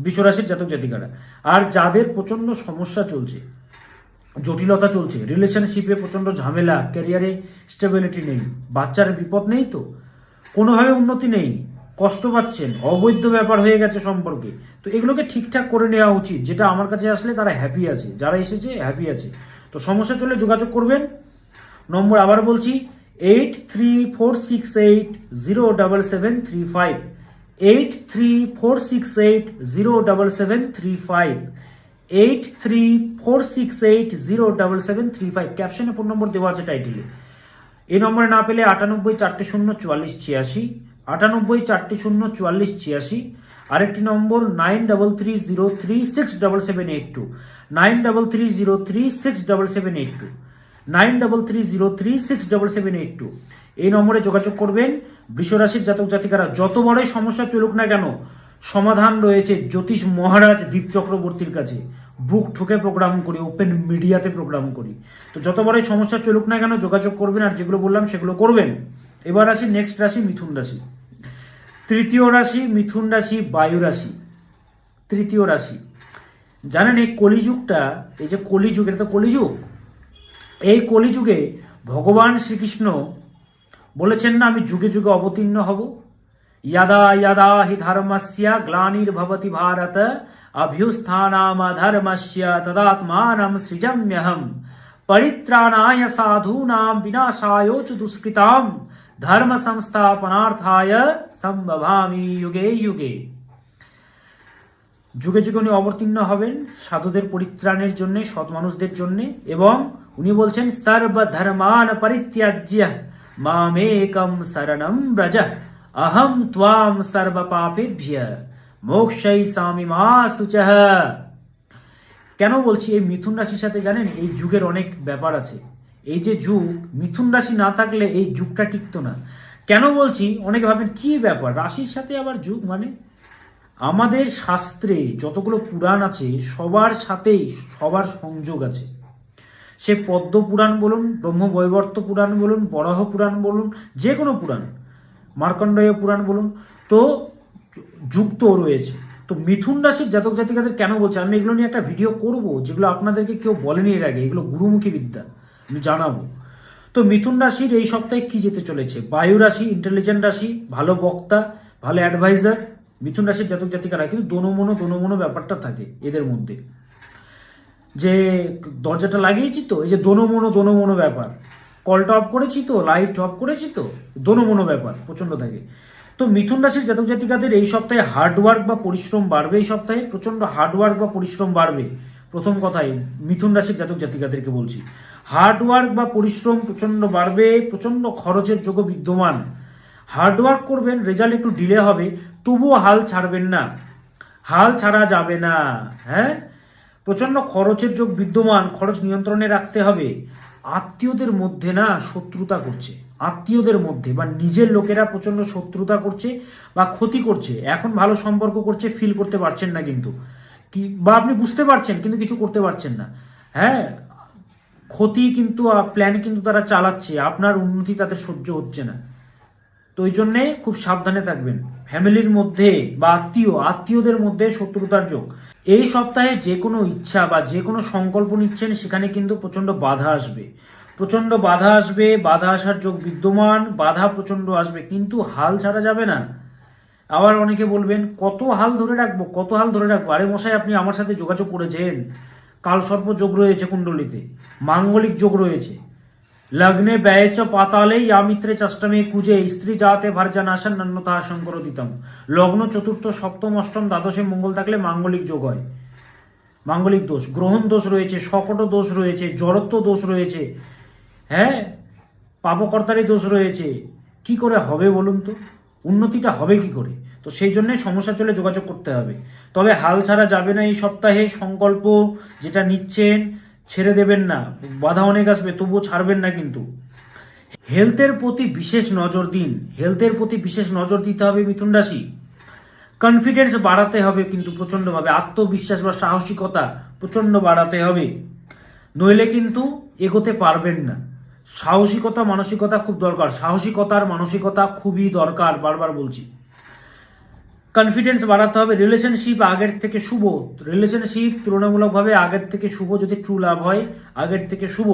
বিশ্বরাশির জাতক জাতিকারা। আর যাদের প্রচন্ড সমস্যা চলছে, জটিলতা চলছে, রিলেশনশিপে প্রচন্ড ঝামেলা, ক্যারিয়ারে স্টেবিলিটি নেই, বাচ্চার বিপদ নেই, তো কোনোভাবে উন্নতি নেই, কষ্ট পাচ্ছেন, অবৈধ ব্যাপার হয়ে গেছে সম্পর্কে, তো এগুলোকে ঠিকঠাক করে নেওয়া উচিত। যেটা আমার কাছে আসলে তারা হ্যাপি আছে, যারা এসেছে হ্যাপি আছে। তো সমস্যা চলে যোগাযোগ করবেন। নম্বর আবার বলছি, 8346807735, 8346807735, 8346807735। ক্যাপশনে ফোন নম্বর দেওয়া আছে টাইটেলে। এই নম্বরে না পেলে 98404486, 98404486। আরেকটি নম্বর 9330367782, 9330367782, 9330367782। এই নম্বরে যোগাযোগ করবেন। বৃষরাশির জাতক জাতিকারা যত বড়ই সমস্যা চলুক না কেন, সমাধান রয়েছে জ্যোতিষ মহারাজ দীপ চক্রবর্তীর কাছে। বুক ঠুকে প্রোগ্রাম করি, ওপেন মিডিয়াতে প্রোগ্রাম করি। তো যত বড়ই সমস্যা চলুক না কেন যোগাযোগ করবেন, আর যেগুলো বললাম সেগুলো করবেন। এবার আসি নেক্সট রাশি, মিথুন রাশি। তৃতীয় রাশি মিথুন রাশি, বায়ু রাশি। তৃতীয় রাশি, জানেন এই কলিযুগটা, এই যে কলিযুগ, এটা তো কলিযুগ। এই কলিযুগে ভগবান শ্রীকৃষ্ণ বলেছেন না, আমি যুগে যুগে অবতীর্ণ হব। यदा यदा हि धर्मस्य ग्लानिर्भवति भारत अभ्युत्थानामधर्मस्य तदात्मानं सृजाम्यहं परित्राणाय साधूनां विनाशाय च दुष्कृतां धर्म संस्थापनार्थाय संभवामि युगे युगे। যুগে যুগে উনি অবতীর্ণ হবেন সাধুদের পরিত্রাণের জন্য, সৎ মানুষদের জন্য। এবং উনি বলছেন, সর্বধর্মান পরিত্যাজ্য মামেকম শরণম ব্রজ अहम त्वाम सर्व पापेभ्य मोक्षयिष्यामि मा शुचः। কেন বলছি এই মিথুন রাশির সাথে, জানেন এই যুগের অনেক ব্যাপার আছে। এই যে যুগ, মিথুন রাশি না থাকলে এই যুগটা টিকতো না। কেন বলছি, অনেকে ভাবেন কি ব্যাপার রাশির সাথে আবার যুগ, মানে আমাদের শাস্ত্রে যতগুলো পুরাণ আছে সবার সাথেই সবার সংযোগ আছে। সে পদ্ম পুরাণ বলুন, ব্রহ্মবৈবর্ত পুরাণ বলুন, বরাহ পুরাণ বলুন, যে কোনো পুরাণ, মার্কণ্ডেয় পুরাণ বলুন, তো যুক্ত রয়েছে। তো মিথুন রাশির জাতক জাতিকাদের কেন বলছে, আমি এগুলো নিয়ে একটা ভিডিও করব, যেগুলো আপনাদেরকে কেউ বলেনি এর আগে, এগুলো গুরুমুখী বিদ্যা, আমি জানাবো। তো মিথুন রাশির এই সপ্তাহে কি যেতে চলেছে, বায়ু রাশি, ইন্টেলিজেন্ট রাশি, ভালো বক্তা, ভালো অ্যাডভাইজার। মিথুন রাশির জাতক জাতিকারা কিন্তু দোনো ব্যাপারটা থাকে এদের মধ্যে। যে দরজাটা লাগিয়েছি তো, এই যে দোনো ব্যাপার, কলটা অফ করেছি তো, লাইট অফ করেছি তো, দোনো ব্যাপার প্রচন্ড থাকে। তো মিথুন রাশির জাতক জাতিকাদের এই সপ্তাহে হার্ডওয়ার্ক বা পরিশ্রম বাড়বে। এই সপ্তাহে প্রচন্ড হার্ডওয়ার্ক বা পরিশ্রম বাড়বে। প্রথম কথাই মিথুন রাশির জাতক জাতিকাদেরকে বলছি, হার্ডওয়ার্ক বা পরিশ্রম প্রচন্ড বাড়বে, প্রচন্ড খরচের যোগ বিদ্যমান। হার্ডওয়ার্ক করবেন, রেজাল্ট একটু ডিলে হবে, তবুও হাল ছাড়বেন না, হাল ছাড়া যাবে না। হ্যাঁ, প্রচন্ড খরচের যোগ বিদ্যমান, খরচ নিয়ন্ত্রণে রাখতে হবে। আত্মীয়দের মধ্যে না শত্রুতা করছে, আত্মীয়দের মধ্যে বা নিজের লোকেরা প্রচন্ড শত্রুতা করছে বা ক্ষতি করছে। এখন ভালো সম্পর্ক করছে, ফিল করতে পারছেন না কিন্তু, কি বা আপনি বুঝতে পারছেন কিন্তু কিছু করতে পারছেন না। হ্যাঁ, ক্ষতি কিন্তু প্ল্যান কিন্তু তারা চালাচ্ছে, আপনার উন্নতি তাদের সহ্য হচ্ছে না। তো ওই জন্যে খুব সাবধানে থাকবেন। ফ্যামিলির মধ্যে বা আত্মীয়দের মধ্যে শত্রুতার যোগ। এই সপ্তাহে যে কোনো ইচ্ছা বা যে কোনো সংকল্প নিচ্ছেন সেখানে কিন্তু প্রচন্ড বাধা আসবে, বাধা আসার যোগ বিদ্যমান, বাধা প্রচন্ড আসবে, কিন্তু হাল ছাড়া যাবে না। আবার অনেকে বলবেন কত হাল ধরে রাখবো। আরে মশাই, আপনি আমার সাথে যোগাযোগ করেছেন, কালসর্প যোগ রয়েছে কুণ্ডলিতে, মাঙ্গলিক যোগ রয়েছে। লগ্নে ব্যয়চ পাতালে ইয়া মিত্রে চাষ্টমে কুজে স্ত্রী জাতে ভার্জানাশন নন্যতা শঙ্কর দিতাম। লগ্ন চতুর্থ সপ্তম অষ্টম দ্বাদশে মঙ্গল থাকলে মাঙ্গলিক যোগ হয়। মাঙ্গলিক দোষ, গ্রহণ দোষ রয়েছে, সকট দোষ রয়েছে, জড়ত্ব দোষ রয়েছে, হ্যাঁ, পাপকর্তারই দোষ রয়েছে। কি করে হবে বলুন তো? উন্নতিটা হবে কি করে? তো সেই জন্য সমস্যা চলে যোগাযোগ করতে হবে। তবে হাল ছাড়া যাবে না। এই সপ্তাহে সংকল্প যেটা নিচ্ছেন ছেড়ে দেবেন না। বাধা অনেক আসবে, তবুও ছাড়বেন না। কিন্তু হেলথের প্রতি বিশেষ নজর দিতে হবে মিথুন রাশি। কনফিডেন্স বাড়াতে হবে কিন্তু প্রচন্ডভাবে, আত্মবিশ্বাস বা সাহসিকতা প্রচন্ড বাড়াতে হবে, নইলে কিন্তু এগোতে পারবেন না। সাহসিকতা মানসিকতা খুব দরকার, মানসিকতা খুবই দরকার, বারবার বলছি। কনফিডেন্স বাড়াতে হবে। রিলেশনশিপ আগের থেকে শুভ, তুলনামূলকভাবে আগের থেকে শুভ, যদি ট্রু লাভ হয় আগের থেকে শুভ।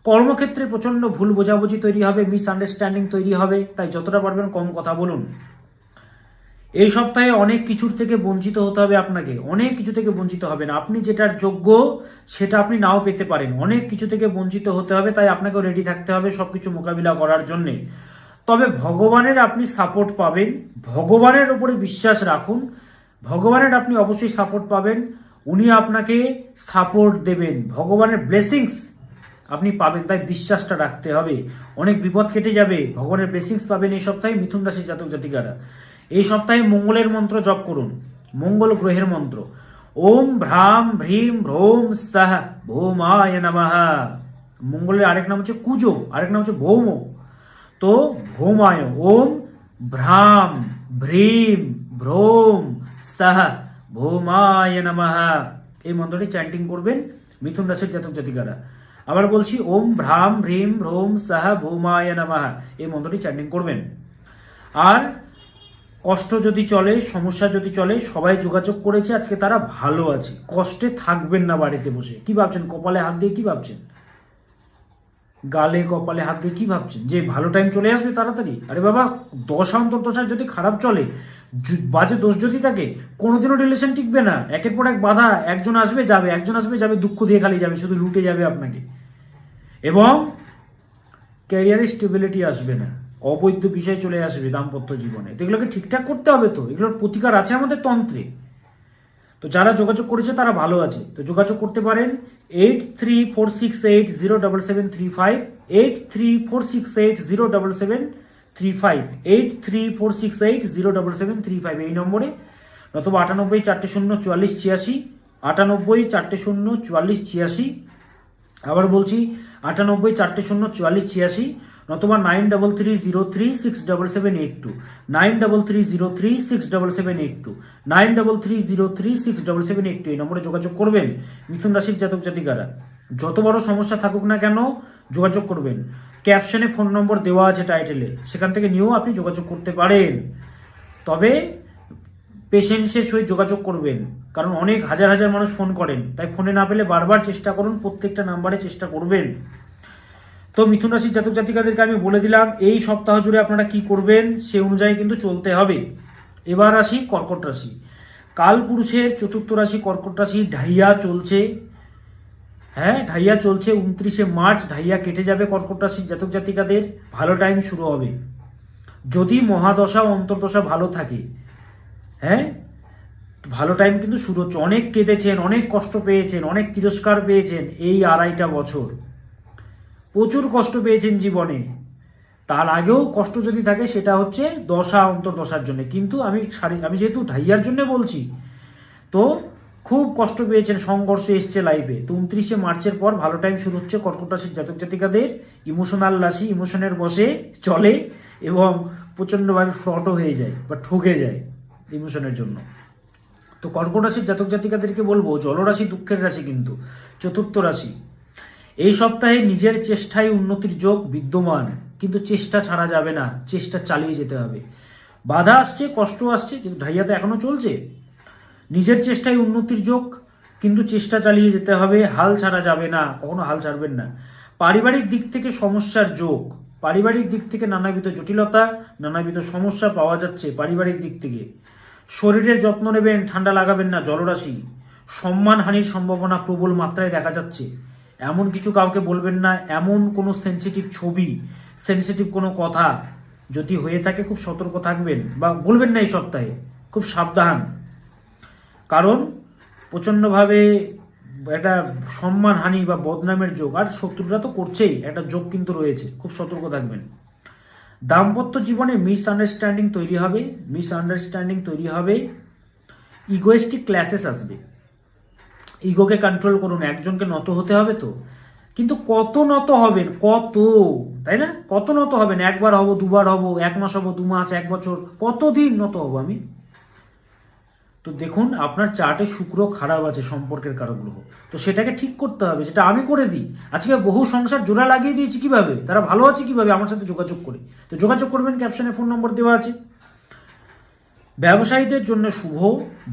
কর্মক্ষেত্রে প্রচন্ড ভুল বোঝাবুঝি তৈরি হবে, মিসআন্ডারস্ট্যান্ডিং তৈরি হবে, তাই যতটা পারবেন কম কথা বলুন। এই সপ্তাহে অনেক কিছুর থেকে বঞ্চিত হতে হবে আপনাকে, অনেক কিছু থেকে বঞ্চিত হবেন। আপনি যেটার যোগ্য সেটা আপনি নাও পেতে পারেন, অনেক কিছু থেকে বঞ্চিত হতে হবে, তাই আপনাকেও রেডি থাকতে হবে সবকিছু মোকাবিলা করার জন্যে। তবে ভগবানের আপনি সাপোর্ট পাবেন, ভগবানের উপরে বিশ্বাস রাখুন, ভগবানের আপনি অবশ্যই সাপোর্ট পাবেন, উনি আপনাকে সাপোর্ট দেবেন, ভগবানের ব্লেসিংস আপনি পাবেন, তাই বিশ্বাসটা রাখতে হবে। অনেক বিপদ কেটে যাবে, ভগবানের ব্লেসিংস পাবেন এই সপ্তাহে মিথুন রাশির জাতক জাতিকারা। এই সপ্তাহে মঙ্গলের মন্ত্র জপ করুন, মঙ্গল গ্রহের মন্ত্র। ওম ভ্রাম ভ্রীম ভ্রোম সাহ ভৌমায় নমঃ। মঙ্গলের আরেক নাম হচ্ছে কুজো, আরেক নাম হচ্ছে ভৌম। তো ভৌমায়, ওম ভ্রাম ভ্রীম ভ্রোম সাহ ভৌমায় নমঃ, এই মন্ত্রটি চ্যান্টিং করবেন মিথুন রাশির জাতক জাতিকারা। আবার বলছি, ওম ভ্রাম ভ্রীম ভ্রোম সাহ ভৌমায় নমঃ, এই মন্ত্রটি চ্যান্টিং করবেন। আর কষ্ট যদি চলে, সমস্যা যদি চলে, সবাই যোগাযোগ করেছে, আজকে তারা ভালো আছে, কষ্টে থাকবেন না বাড়িতে বসে। কি ভাবছেন? কপালে হাত দিয়ে কি ভাবছেন? গালে কপালে হাত দিয়ে কি ভাবছেন যে ভালো টাইম চলে আসবে তাড়াতাড়ি? আরে বাবা, দশা অন্তর্দশা যদি খারাপ চলে, বাজে দোষ যদি থাকে, কোনোদিনও রিলেশন টিকবে না। একের পর এক বাধা, একজন আসবে যাবে, দুঃখ দিয়ে খালি যাবে, শুধু লুটে যাবে আপনাকে, এবং ক্যারিয়ারে স্টেবিলিটি আসবে না, অবৈধ বিষয় চলে আসবে দাম্পত্য জীবনে। তো এগুলোকে ঠিকঠাক করতে হবে, তো এগুলোর প্রতিকার আছে আমাদের তন্ত্রে। তো যারা যোগাযোগ করেছে তারা ভালো আছে, তো যোগাযোগ করতে পারেন 8346807735, 8346807735, 8346807735 এই নম্বরে, নতুবা 98404486, 98404486। আবার বলছি 98404486, নতুবা 9330367782, 9330367782, 9330367782 এই নম্বরে যোগাযোগ করবেন মিথুন রাশির জাতক জাতিকারা। যত বড় সমস্যা থাকুক না কেন যোগাযোগ করবেন। ক্যাপশনে ফোন নম্বর দেওয়া আছে টাইটেলে, সেখান থেকে নিয়েও আপনি যোগাযোগ করতে পারেন। তবে পেশেন্সের সহিত যোগাযোগ করবেন, কারণ অনেক হাজার মানুষ ফোন করেন, তাই ফোনে না পেলে বারবার চেষ্টা করুন, প্রত্যেকটা নাম্বারে চেষ্টা করবেন। তো মিথুন রাশির জাতক জাতিকাদেরকে আমি বলে দিলাম এই সপ্তাহ জুড়ে আপনারা কি করবেন, সে অনুযায়ী কিন্তু চলতে হবে। এবার আসি কর্কট রাশি। কাল পুরুষের চতুর্থ রাশি কর্কট রাশি, ঢাইয়া চলছে, হ্যাঁ ঢাইয়া চলছে। 29শে মার্চ ঢাইয়া কেটে যাবে কর্কট রাশির জাতক জাতিকাদের, ভালো টাইম শুরু হবে যদি মহাদশা অন্তর্দশা ভালো থাকে। হ্যাঁ, ভালো টাইম কিন্তু শুরু হচ্ছে। অনেক কেঁদেছেন, অনেক কষ্ট পেয়েছেন, অনেক তিরস্কার পেয়েছেন, এই 2.5টা বছর প্রচুর কষ্ট পেয়েছেন জীবনে। তার আগেও কষ্ট যদি থাকে সেটা হচ্ছে দশা অন্তর্দশার জন্য, কিন্তু আমি যেহেতু ঢাইয়ার জন্য বলছি, তো খুব কষ্ট পেয়েছেন, সংঘর্ষ এসছে লাইফে। তো 29শে মার্চের পর ভালো টাইম শুরু হচ্ছে কর্কট রাশির জাতক জাতিকাদের। ইমোশনাল রাশি, ইমোশনের বশে চলে এবং প্রচণ্ডভাবে ফ্রডও হয়ে যায় বা ঠকে যায় ইমোশনের জন্য। তো কর্কট রাশির জাতক জাতিকাদেরকে বলবো, জলরাশি দুঃখের রাশি কিন্তু চতুর্থ রাশি। এই সপ্তাহে নিজের চেষ্টায় উন্নতির যোগ বিদ্যমান, কিন্তু চেষ্টা ছাড়া যাবে না, চেষ্টা চালিয়ে যেতে হবে। বাধা আসছে, কষ্ট আসছে, কিন্তু ঢাইয়া তো এখনো চলছে। নিজের চেষ্টায় উন্নতির যোগ, কিন্তু চেষ্টা চালিয়ে যেতে হবে, হাল ছাড়া যাবে না, কখনো হাল ছাড়বেন না। পারিবারিক দিক থেকে সমস্যার যোগ, পারিবারিক দিক থেকে নানাবিধ জটিলতা, নানাবিধ সমস্যা পাওয়া যাচ্ছে পারিবারিক দিক থেকে। শরীরের যত্ন নেবেন, ঠান্ডা লাগাবেন না, জলরাশি। সম্মানহানির সম্ভাবনা প্রবল মাত্রায় দেখা যাচ্ছে। এমন কিছু কাউকে বলবেন না, এমন কোনো সেন্সিটিভ ছবি, সেন্সিটিভ কোনো কথা যদি হয়ে থাকে খুব সতর্ক থাকবেন, বা বলবেন না এই সপ্তাহে, খুব সাবধান। কারণ প্রচণ্ডভাবে একটা সম্মানহানি বা বদনামের যোগ, আর শত্রুরা তো করছেই, একটা যোগ কিন্তু রয়েছে, খুব সতর্ক থাকবেন। দাম্পত্য জীবনে মিসআন্ডারস্ট্যান্ডিং তৈরি হবে, মিসআন্ডারস্ট্যান্ডিং তৈরি হবে, ইগোয়েস্টিক ক্ল্যাশেস আসবে। ইগোকে কন্ট্রোল করুন, একজনকে নত হতে হবে তো, কিন্তু কত নত হবেন, কত, তাই না? কত নত হবেন? একবার হব, দুবার হব, 1 মাস হব, 2 মাস, 1 বছর, কতদিন নত হব আমি? তো দেখুন, আপনার চার্টে শুক্র খারাপ আছে, সম্পর্কের কারক গ্রহ, তো সেটাকে ঠিক করতে হবে, যেটা আমি করে দিই। আজকে বহু সংসার জোড়া লাগিয়ে দিয়েছি কিভাবে, তারা ভালো আছে কিভাবে, আমার সাথে যোগাযোগ করে। তো যোগাযোগ করবেন, ক্যাপশনে ফোন নম্বর দেওয়া আছে। ব্যবসায়ীদের জন্য শুভ,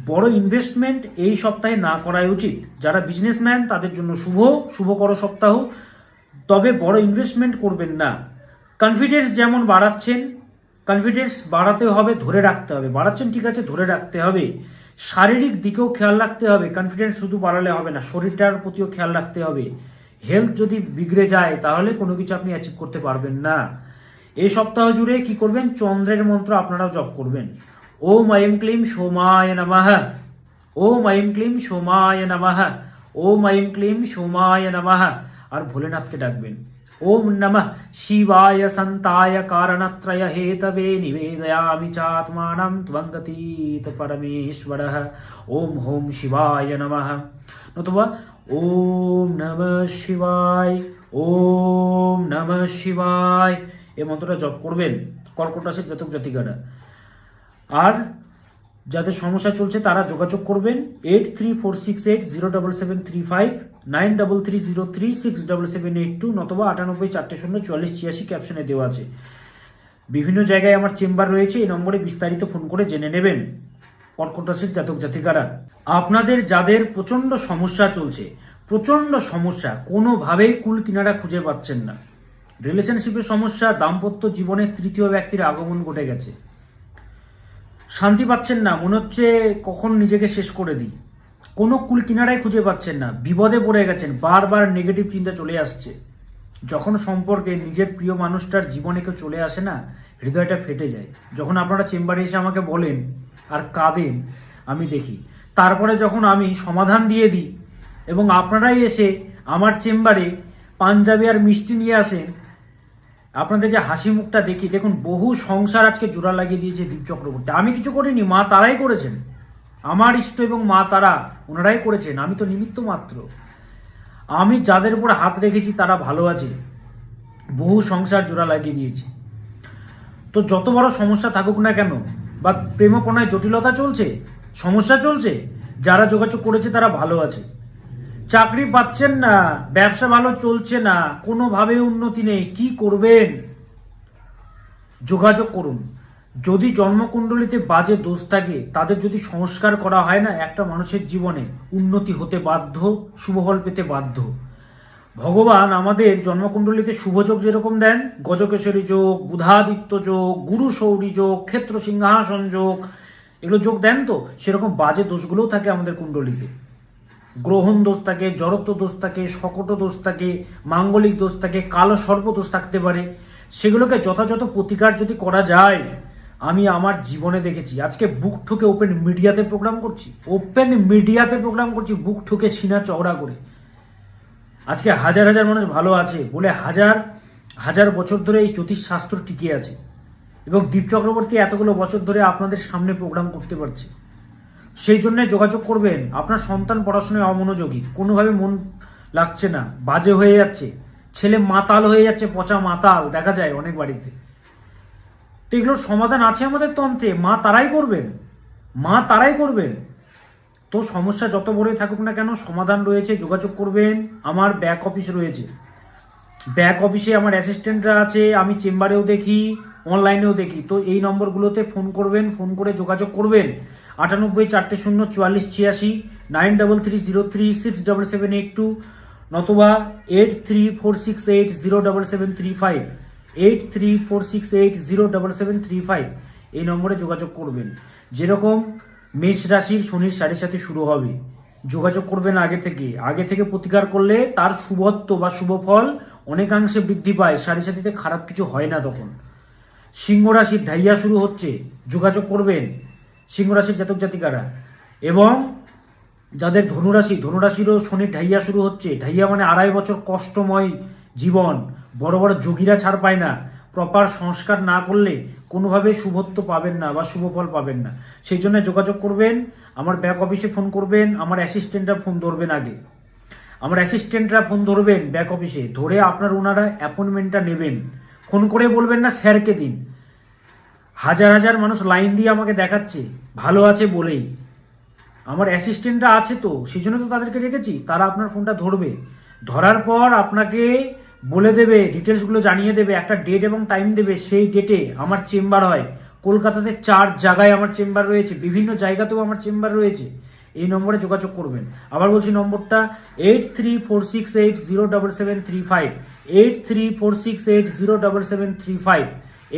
বড় ইনভেস্টমেন্ট এই সপ্তাহে না করাই উচিত। যারা বিজনেসম্যান তাদের জন্য শুভকর সপ্তাহ, তবে বড় ইনভেস্টমেন্ট করবেন না। কনফিডেন্স যেমন বাড়াচ্ছেন, কনফিডেন্স বাড়াতে হবে, ধরে রাখতে হবে। বাড়াচ্ছেন ঠিক আছে, ধরে রাখতে হবে। শারীরিক দিকেও খেয়াল রাখতে হবে, কনফিডেন্স শুধু বাড়ালে হবে না, শরীরটার প্রতিও খেয়াল রাখতে হবে। হেলথ যদি বিগড়ে যায় তাহলে কোনো কিছু আপনি অ্যাচিভ করতে পারবেন না। এই সপ্তাহ জুড়ে কি করবেন? চন্দ্রের মন্ত্র আপনারাও জপ করবেন। ওম আইম ক্লিম সোমায় নমঃ, ওম আইম ক্লিম সোমায় নমঃ, ওম আইম ক্লিম সোমায় নমঃ। আর ভোলেনাথকে ডাকবেন। ওম নমঃ শিবায় সন্তায় কারণত্রয় হেতবে নিবেদয়ামি চাত্মানম ত্বঙ্গতীত পরমেশ্বরঃ। ওম হোম শিবায় নমঃ। নতুবা ওম নমঃ শিবায়, ওম নমঃ শিবায়, এই মন্ত্রটা জপ করবেন কর্কট রাশির জাতক জাতিকারা। আর যাদের সমস্যা চলছে তারা যোগাযোগ করবেন 8346807735, 9330367782, নতুবা 98404486 ক্যাপশনে দেওয়া আছে। বিভিন্ন জায়গায় আমার চেম্বার রয়েছে, এই নম্বরে বিস্তারিত ফোন করে জেনে নেবেন। কর্কট রাশির জাতক জাতিকারা, আপনাদের যাদের প্রচন্ড সমস্যা চলছে, প্রচন্ড সমস্যা, কোনোভাবেই কুল কিনারা খুঁজে পাচ্ছেন না, রিলেশনশিপের সমস্যা, দাম্পত্য জীবনে তৃতীয় ব্যক্তির আগমন ঘটে গেছে, শান্তি পাচ্ছেন না, মনে হচ্ছে কখন নিজেকে শেষ করে দিই, কোনো কুল কিনারাই খুঁজে পাচ্ছেন না, বিপদে পড়ে গেছেন, বারবার নেগেটিভ চিন্তা চলে আসছে। যখন সম্পর্কে নিজের প্রিয় মানুষটার জীবনে কেউ চলে আসে না, হৃদয়টা ফেটে যায়। যখন আপনারা চেম্বারে এসে আমাকে বলেন আর কাঁদেন, আমি দেখি। তারপরে যখন আমি সমাধান দিয়ে দিই এবং আপনারাই এসে আমার চেম্বারে পাঞ্জাবি আর মিষ্টি নিয়ে আসেন, আপনাদের যে হাসি মুখটা দেখি, দেখুন বহু সংসার আজকে জোড়া লাগিয়ে দিয়েছে দীপ চক্রবর্তী। আমি কিছু করিনি, মা তারাই করেছেন, আমার ইষ্ট এবং মা তারা, ওনারাই করেছেন, আমি তো নিমিত্ত মাত্র। আমি যাদের উপর হাত রেখেছি তারা ভালো আছে, বহু সংসার জোড়া লাগিয়ে দিয়েছি। তো যত বড় সমস্যা থাকুক না কেন, বা প্রেমপনায় জটিলতা চলছে, সমস্যা চলছে, যারা যোগাযোগ করেছে তারা ভালো আছে। চাকরি পাচ্ছেন না, ব্যবসা ভালো চলছে না, কোনোভাবে উন্নতি নেই, কি করবেন? যোগাযোগ করুন। যদি জন্মকুণ্ডলিতে বাজে দোষ থাকে, তাদের যদি সংস্কার করা হয় না, একটা মানুষের জীবনে উন্নতি হতে বাধ্য, শুভফল পেতে বাধ্য। ভগবান আমাদের জন্মকুণ্ডলিতে শুভযোগ যেরকম দেন, গজকেশরী যোগ, বুধাদিত্য যোগ, গুরু শৌরী যোগ, ক্ষেত্র সিংহাসন যোগ, এগুলো যোগ দেন, তো সেরকম বাজে দোষগুলোও থাকে আমাদের কুণ্ডলিতে। গ্রহণ দোষ থাকে, জড়ত্ব দোষ থাকে, শকট দোষ থাকে, মাঙ্গলিক দোষ থাকে, কালো সর্প দোষ থাকতে পারে। সেগুলোকে যথাযথ প্রতিকার যদি করা যায়, আমি আমার জীবনে দেখেছি। আজকে বুক ঠুকে ওপেন মিডিয়াতে প্রোগ্রাম করছি, বুক ঠুকে সিনা চওড়া করে। আজকে হাজার হাজার মানুষ ভালো আছে বলে হাজার হাজার বছর ধরে এই জ্যোতিষশাস্ত্র টিকে আছে, এবং দীপ চক্রবর্তী এতগুলো বছর ধরে আপনাদের সামনে প্রোগ্রাম করতে পারছে। সেই জন্য যোগাযোগ করবেন। আপনার সন্তান পড়াশোনায় অমনোযোগী, কোনোভাবে মন লাগছে না, বাজে হয়ে যাচ্ছে, ছেলে মাতাল হয়ে যাচ্ছে, পচা মাতাল দেখা যায় অনেক বাড়িতে। তো এগুলোর সমাধান আছে আমাদের তন্ত্রে, মা তারাই করবেন। তো সমস্যা যত বড়ই থাকুক না কেন, সমাধান রয়েছে, যোগাযোগ করবেন। আমার ব্যাক অফিস রয়েছে, ব্যাক অফিসে আমার অ্যাসিস্ট্যান্টরা আছে, আমি চেম্বারেও দেখি, অনলাইনেও দেখি। তো এই নম্বরগুলোতে ফোন করবেন, ফোন করে যোগাযোগ করবেন 98 400 44 86, 9330367782, নতুবা 8346807735, 8346807735 এই নম্বরে যোগাযোগ করবেন। যেরকম মেষ রাশির শনির 7.5 শুরু হবে, যোগাযোগ করবেন আগে থেকে প্রতিকার করলে তার শুভত্ব বা শুভ ফল অনেকাংশে বৃদ্ধি পায়, 7.5 খারাপ কিছু হয় না তখন। সিংহ রাশির ঢাইয়া শুরু হচ্ছে, যোগাযোগ করবেন সিংহ রাশির জাতক জাতিকারা। এবং যাদের ধনুরাশিরও শনির ঢাইয়া শুরু হচ্ছে, ঢাইয়া মানে 2.5 বছর কষ্টময় জীবন, বড় বড় যোগীরা ছাড় পায় না, প্রপার সংস্কার না করলে কোনোভাবে শুভত্ব পাবেন না বা শুভ ফল পাবেন না। সেই জন্য যোগাযোগ করবেন, আমার ব্যাক অফিসে ফোন করবেন, আমার অ্যাসিস্ট্যান্টরা ফোন ধরবেন আমার অ্যাসিস্ট্যান্টরা ফোন ধরবেন ব্যাক অফিসে, ধরে ওনারা অ্যাপয়েন্টমেন্টটা নেবেন। ফোন করে বলবেন না স্যারকে দিন, হাজার হাজার মানুষ লাইন দিয়ে আমাকে দেখাচ্ছে ভালো আছে বলেই, আমার অ্যাসিস্ট্যান্টরা আছে তো সেই জন্য তো তাদেরকে রেখেছি, তারা আপনার ফোনটা ধরবে, ধরার পর আপনাকে বলে দেবে, ডিটেলসগুলো জানিয়ে দেবে, একটা ডেট এবং টাইম দেবে, সেই ডেটে আমার চেম্বার হয়। কলকাতাতে 4 জায়গায় আমার চেম্বার রয়েছে, বিভিন্ন জায়গাতেও আমার চেম্বার রয়েছে। এই নম্বরে যোগাযোগ করবেন। আবার বলছি নম্বরটা 8346807735, 8346807735,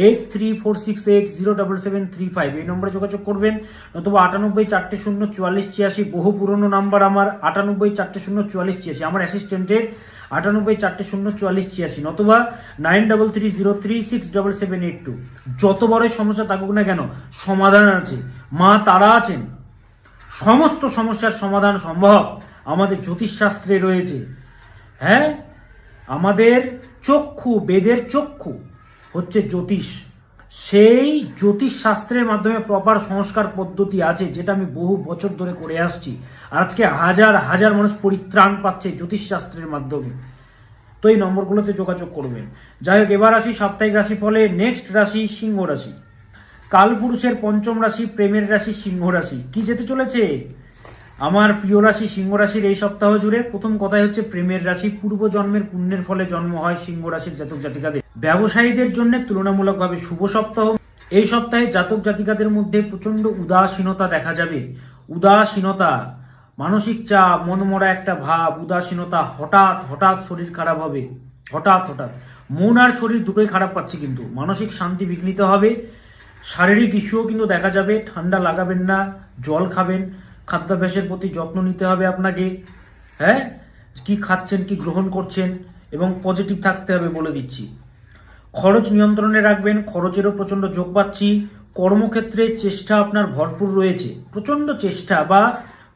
8346807735 এই নম্বরে যোগাযোগ করবেন। নতুবা 98 400 44 86, বহু পুরনো নাম্বার আমার, 98 400 44 86 আমার অ্যাসিস্ট্যান্টের, 98 400 44 86, নতুবা 9330367782। যত বড়ই সমস্যা থাকুক না কেন সমাধান আছে, মা তারা আছেন, সমস্ত সমস্যার সমাধান সম্ভব আমাদের জ্যোতিষশাস্ত্রে রয়েছে। হ্যাঁ, আমাদের চক্ষু, বেদের চক্ষু হচ্ছে জ্যোতিষ, সেই জ্যোতিষ শাস্ত্রের মাধ্যমে প্রপার সংস্কার পদ্ধতি আছে, যেটা আমি বহু বছর ধরে করে আসছি। আজকে হাজার হাজার মানুষ পরিত্রাণ পাচ্ছে জ্যোতিষ শাস্ত্রের মাধ্যমে। তো এই নম্বরগুলোতে যোগাযোগ করবেন। যাই হোক, এবার আসি সাপ্তাহিক রাশি ফলে। নেক্সট রাশি সিংহ রাশি। কালপুরুষের 5ম রাশি, প্রেমের রাশি সিংহ রাশি। কি যেতে চলেছে আমার প্রিয় রাশি সিংহ রাশির এই সপ্তাহ জুড়ে? প্রথম কথাই হচ্ছে প্রেমের রাশি। পূর্বজন্মের পুণ্যের ফলে জন্ম হয় সিংহ রাশির জাতক জাতিকাদের। ব্যবসায়ীদের জন্য তুলনামূলকভাবে শুভ সপ্তাহ। এই সপ্তাহে জাতক জাতিকাদের মধ্যে প্রচন্ড উদাসীনতা দেখা যাবে। উদাসীনতা, মানসিক চাপ, মনমরা একটা ভাব, উদাসীনতা, হঠাৎ হঠাৎ শরীর খারাপ হবে, হঠাৎ হঠাৎ মন আর শরীর দুটোই খারাপ পাচ্ছে, কিন্তু মানসিক শান্তি বিঘ্নিত হবে। শারীরিক ইস্যুও কিন্তু দেখা যাবে। ঠান্ডা লাগাবেন না, জল খাবেন, খাদ্যাভ্যাসের প্রতি যত্ন নিতে হবে আপনাকে। হ্যাঁ, কি খাচ্ছেন, কি গ্রহণ করছেন, এবং পজিটিভ থাকতে হবে বলে দিচ্ছি। খরচ নিয়ন্ত্রণে রাখবেন, খরচেরও প্রচন্ড যোগ পাচ্ছি। কর্মক্ষেত্রে চেষ্টা আপনার ভরপুর রয়েছে, প্রচন্ড চেষ্টা বা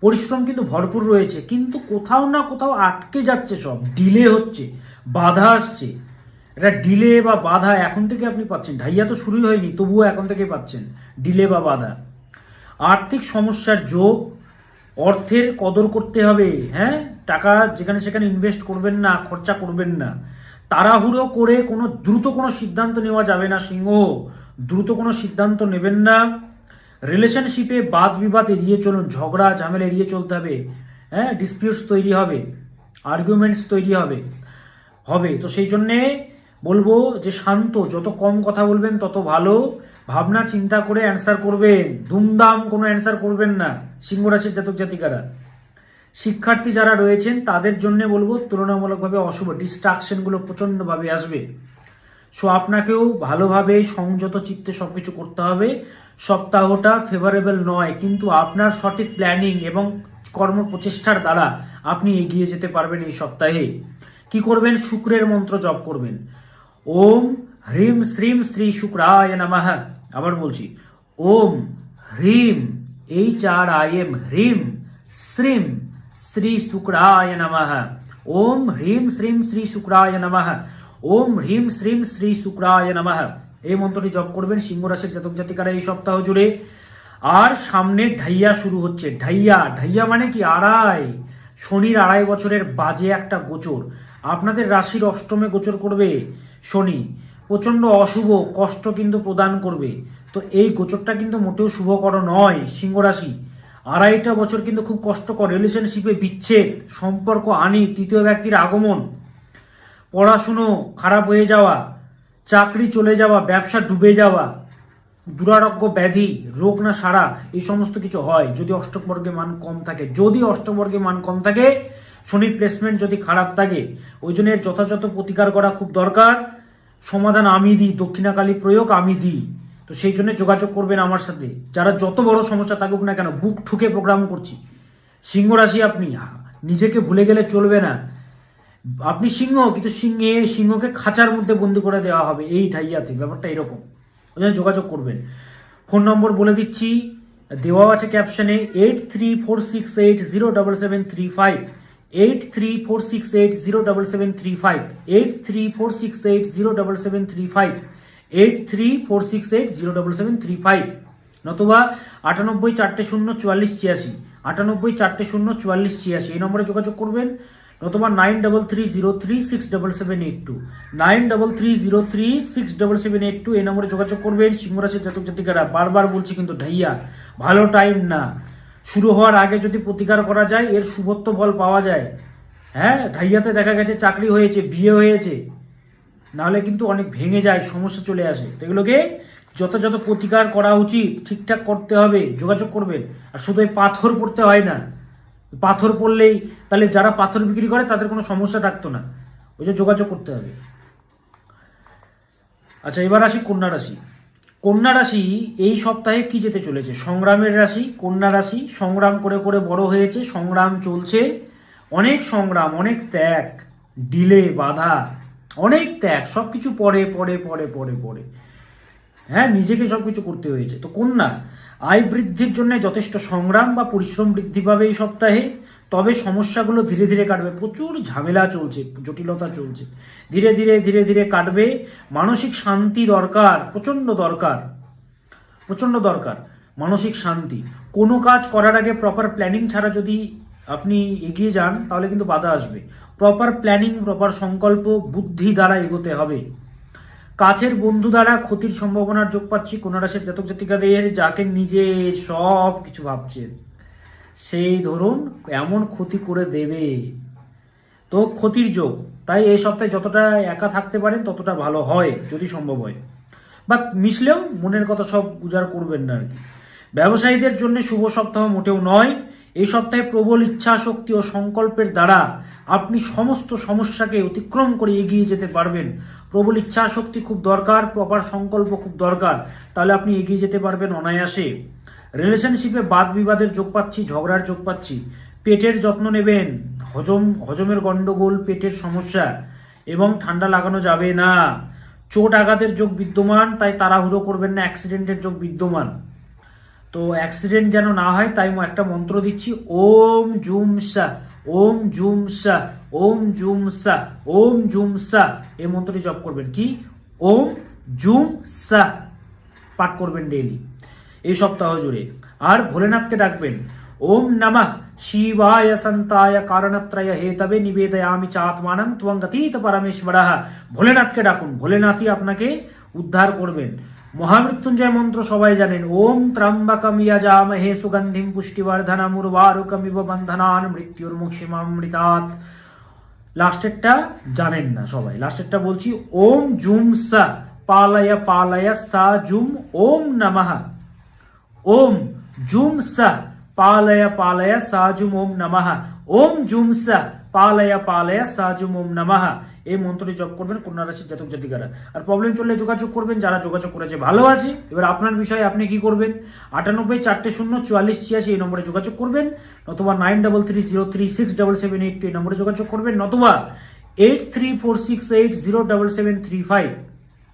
পরিশ্রম কিন্তু ভরপুর রয়েছে, কিন্তু কোথাও না কোথাও আটকে যাচ্ছে, সব ডিলে হচ্ছে, বাধা আসছে। এটা ডিলে বা বাধা এখন থেকে আপনি পাচ্ছেন, ঢাইয়া তো শুরুই হয়নি, তবুও এখন থেকে পাচ্ছেন ডিলে বা বাধা। আর্থিক সমস্যার যোগ, অর্থের কদর করতে হবে। হ্যাঁ, টাকা যেখানে সেখানে ইনভেস্ট করবেন না, খরচা করবেন না। তাড়াহুড়ো করে দ্রুত কোনো সিদ্ধান্ত নেওয়া যাবে না সিংহ, দ্রুত কোনো সিদ্ধান্ত নেবেন না। রিলেশনশিপে বাদ বিবাদ এড়িয়ে চলুন, ঝগড়া ঝামেলা এড়িয়ে চলতে হবে। হ্যাঁ, ডিসপিউটস তৈরি হবে, আর্গুমেন্টস তৈরি হবে। তো সেই জন্যে বলবো যে শান্ত, যত কম কথা বলবেন তত ভালো। ভাবনা চিন্তা করে অ্যান্সার করবেন, দুমদাম কোনো অ্যান্সার করবেন না সিংহ রাশির জাতক জাতিকারা। শিক্ষার্থী যারা রয়েছেন তাদের জন্য বলবো তুলনামূলকভাবে অশুভ, ডিস্ট্রাকশনগুলো প্রচণ্ডভাবে আসবে। সো আপনাকেও ভালোভাবে সংযত চিত্তে সবকিছু করতে হবে। সপ্তাহটা ফেভারেবল নয়, কিন্তু আপনার সঠিক প্ল্যানিং এবং কর্ম প্রচেষ্টার দ্বারা আপনি এগিয়ে যেতে পারবেন এই সপ্তাহে। কি করবেন? শুক্রের মন্ত্র জপ করবেন। ওম হ্রিম শ্রীম শ্রী শুক্রায় নমঃ। আবার বলছি, ওম হ্রিম HRIM হ্রিম শ্রীম শ্রী শুক্রায় নমঃ। ওম হ্রিম শ্রীম শ্রী শুক্রায় নমঃ। ওম হ্রিম শ্রীম শ্রী শুক্রায় নমঃ। এই মন্ত্রটি জপ করবেন সিংহ রাশির জাতক জাতিকারা এই সপ্তাহ জুড়ে। আর সামনে ঢাইয়া শুরু হচ্ছে। ঢাইয়া মানে কি? শনির 2.5 বছরের বাজে একটা গোচর আপনাদের রাশির অষ্টমে গোচর করবে শনি। প্রচন্ড অশুভ, কষ্ট কিন্তু প্রদান করবে। তো এই গোচরটা কিন্তু মোটেও শুভকর নয় সিংহ রাশি। 2.5টা বছর কিন্তু খুব কষ্টকর। রিলেশনশিপে বিচ্ছেদ, সম্পর্ক হানি, তৃতীয় ব্যক্তির আগমন, পড়াশুনো খারাপ হয়ে যাওয়া, চাকরি চলে যাওয়া, ব্যবসা ডুবে যাওয়া, দুরারোগ্য ব্যাধি, রোগ না সারা, এই সমস্ত কিছু হয় যদি অষ্টক বর্গে মান কম থাকে। যদি অষ্টক বর্গে মান কম থাকে, শনির প্লেসমেন্ট যদি খারাপ থাকে, ওই জন্য এর যথাযথ প্রতিকার করা খুব দরকার। সমাধান আমি দিই, দক্ষিণাকালী প্রয়োগ আমি দিই। তো সেই জন্য যোগাযোগ করবেন আমার সাথে। যারা যত বড় সমস্যা থাকুক না কেন, বুক ঠুকে প্রোগ্রাম করছি। সিংহ রাশি আপনি, নিজেকে ভুলে গেলে চলবে না। আপনি সিংহ, কিন্তু সিংহকে খাঁচার মধ্যে বন্দি করে দেওয়া হবে এই ঢাইয়াতে, ব্যাপারটা এরকম। ওই জন্য যোগাযোগ করবেন। ফোন নম্বর বলে দিচ্ছি, দেওয়া আছে ক্যাপশনে 8346807735, 8346807735, 8346807735, 8346807735, নতুবা 98404486, 98404486 এই নম্বরে যোগাযোগ করবেন। নতুবা 9330367782, 9330367782 এই নম্বরে যোগাযোগ করবেন। সিংহ রাশির জাতক জাতিকারা, বারবার বলছি কিন্তু ঢাইয়া ভালো টাইম না। শুরু হওয়ার আগে যদি প্রতিকার করা যায়, এর শুভত্ব ফল পাওয়া যায়। হ্যাঁ, ঢাইয়াতে দেখা গেছে চাকরি হয়েছে, বিয়ে হয়েছে, নাহলে কিন্তু অনেক ভেঙে যায়, সমস্যা চলে আসে। এগুলোকে যথাযথ প্রতিকার করা উচিত, ঠিকঠাক করতে হবে, যোগাযোগ করবেন। আর শুধু পাথর পড়তে হয় না, পাথর পড়লেই তাহলে যারা পাথর বিক্রি করে তাদের কোনো সমস্যা থাকতো না। ওই যে যোগাযোগ করতে হবে। আচ্ছা, এবার আসি কন্যা রাশি। কন্যা রাশি এই সপ্তাহে কি যেতে চলেছে? সংগ্রামের রাশি কন্যা রাশি। সংগ্রাম করে করে বড় হয়েছে, সংগ্রাম চলছে, অনেক সংগ্রাম, অনেক ত্যাগ, ডিলে, বাধা, অনেক ত্যাগ, সবকিছু পরে পরে পরে পরে পরে হ্যাঁ, নিজেকে সবকিছু করতে হয়েছে। তো কন্যা আয় বৃদ্ধির জন্য যথেষ্ট সংগ্রাম বা পরিশ্রম বৃদ্ধি পাবে এই সপ্তাহে। তবে সমস্যাগুলো ধীরে ধীরে কাটবে। প্রচুর ঝামেলা চলছে, জটিলতা চলছে, ধীরে ধীরে ধীরে ধীরে কাটবে। মানসিক শান্তি দরকার, প্রচন্ড দরকার, প্রচন্ড দরকার মানসিক শান্তি। কোনো কাজ করার আগে প্রপার প্ল্যানিং ছাড়া যদি আপনি এগিয়ে যান, তাহলে কিন্তু বাধা আসবে। প্রপার প্ল্যানিং, প্রপার সংকল্প, বুদ্ধি দ্বারা এগোতে হবে। কাছের বন্ধু দ্বারা ক্ষতির সম্ভাবনার যোগ পাচ্ছি কন্যা রাশির জাতক জাতিকাদের। যাকে নিজে সব কিছু ভাবছেন, সেই ধরুন এমন ক্ষতি করে দেবে, তো ক্ষতির যোগ। তাই এই সপ্তাহে যতটা একা থাকতে পারেন ততটা ভালো হয়, যদি সম্ভব হয়। বা মিশলেও মনের কথা সব উজাড় করবেন না আর কি। ব্যবসায়ীদের জন্য শুভ সপ্তাহ মোটেও নয়। এই সপ্তাহে প্রবল ইচ্ছা শক্তি ও সংকল্পের দ্বারা আপনি সমস্ত সমস্যাকে অতিক্রম করে এগিয়ে যেতে পারবেন। প্রবল ইচ্ছা শক্তি খুব দরকার, প্রপার সংকল্প খুব দরকার, তাহলে আপনি এগিয়ে যেতে পারবেন অনায়াসে। রিলেশনশিপে বাদ বিবাদের যোগ পাচ্ছি, ঝগড়ার যোগ পাচ্ছি। পেটের যত্ন নেবেন, হজমের গন্ডগোল, পেটের সমস্যা, এবং ঠান্ডা লাগানো যাবে না। চোট আঘাতের যোগ বিদ্যমান, তাই তাড়াহুড়ো করবেন না, অ্যাক্সিডেন্টের যোগ বিদ্যমান। তো অ্যাক্সিডেন্ট যেন না হয়, তাই একটা মন্ত্র দিচ্ছি, ওম জুম সা, ওম জুম সা, ওম জুম সা, ওম জুম সা, এই মন্ত্রটি জপ করবেন। কি? ওম জুম সা পাঠ করবেন ডেইলি এই সপ্তাহ জুড়ে। আর ভোলেনাথকে ডাকবেন, ওম নমঃ শিবায় সন্তায় কারণত্রয় হেতবে নিবেদয়ামি চাত্মানং ত্বং গতীত পরমেশ্বরঃ। ভোলেনাথকে ডাকুন, ভোলেনাথই আপনাকে উদ্ধার করবেন। মহামৃত্যুঞ্জয় মন্ত্র সবাই জানেন, ওম ত্রম্বকম যজামহে সুগন্ধিম পুষ্টিবর্ধনম উর্বারুকমিব বন্ধনান মৃত্যুর্মুক্ষিমামৃতাৎ। লাস্টেরটা জানেন না সবাই, লাস্টেরটা বলছি, ওম জুম সা পালয় পালয় সা জুম ওম নমঃ, ওম জুম সা পালয় পালয় সা জুম ওম নমঃ, ওম জুম সা পালয় পালয় সা জুম ওম নমঃ। এই মন্ত্রটি জপ করবেন কন্যা রাশির জাতক জাতিকারা। আর প্রবলেম চললে যোগাযোগ করবেন, যারা যোগাযোগ করেছে ভালো আছে। এবার আপনার বিষয়ে আপনি কি করবেন? 98404486 এই নম্বরে যোগাযোগ করবেন, নতুবা 9330367782 এই নম্বরে যোগাযোগ করবেন, নতুবা 8346807735,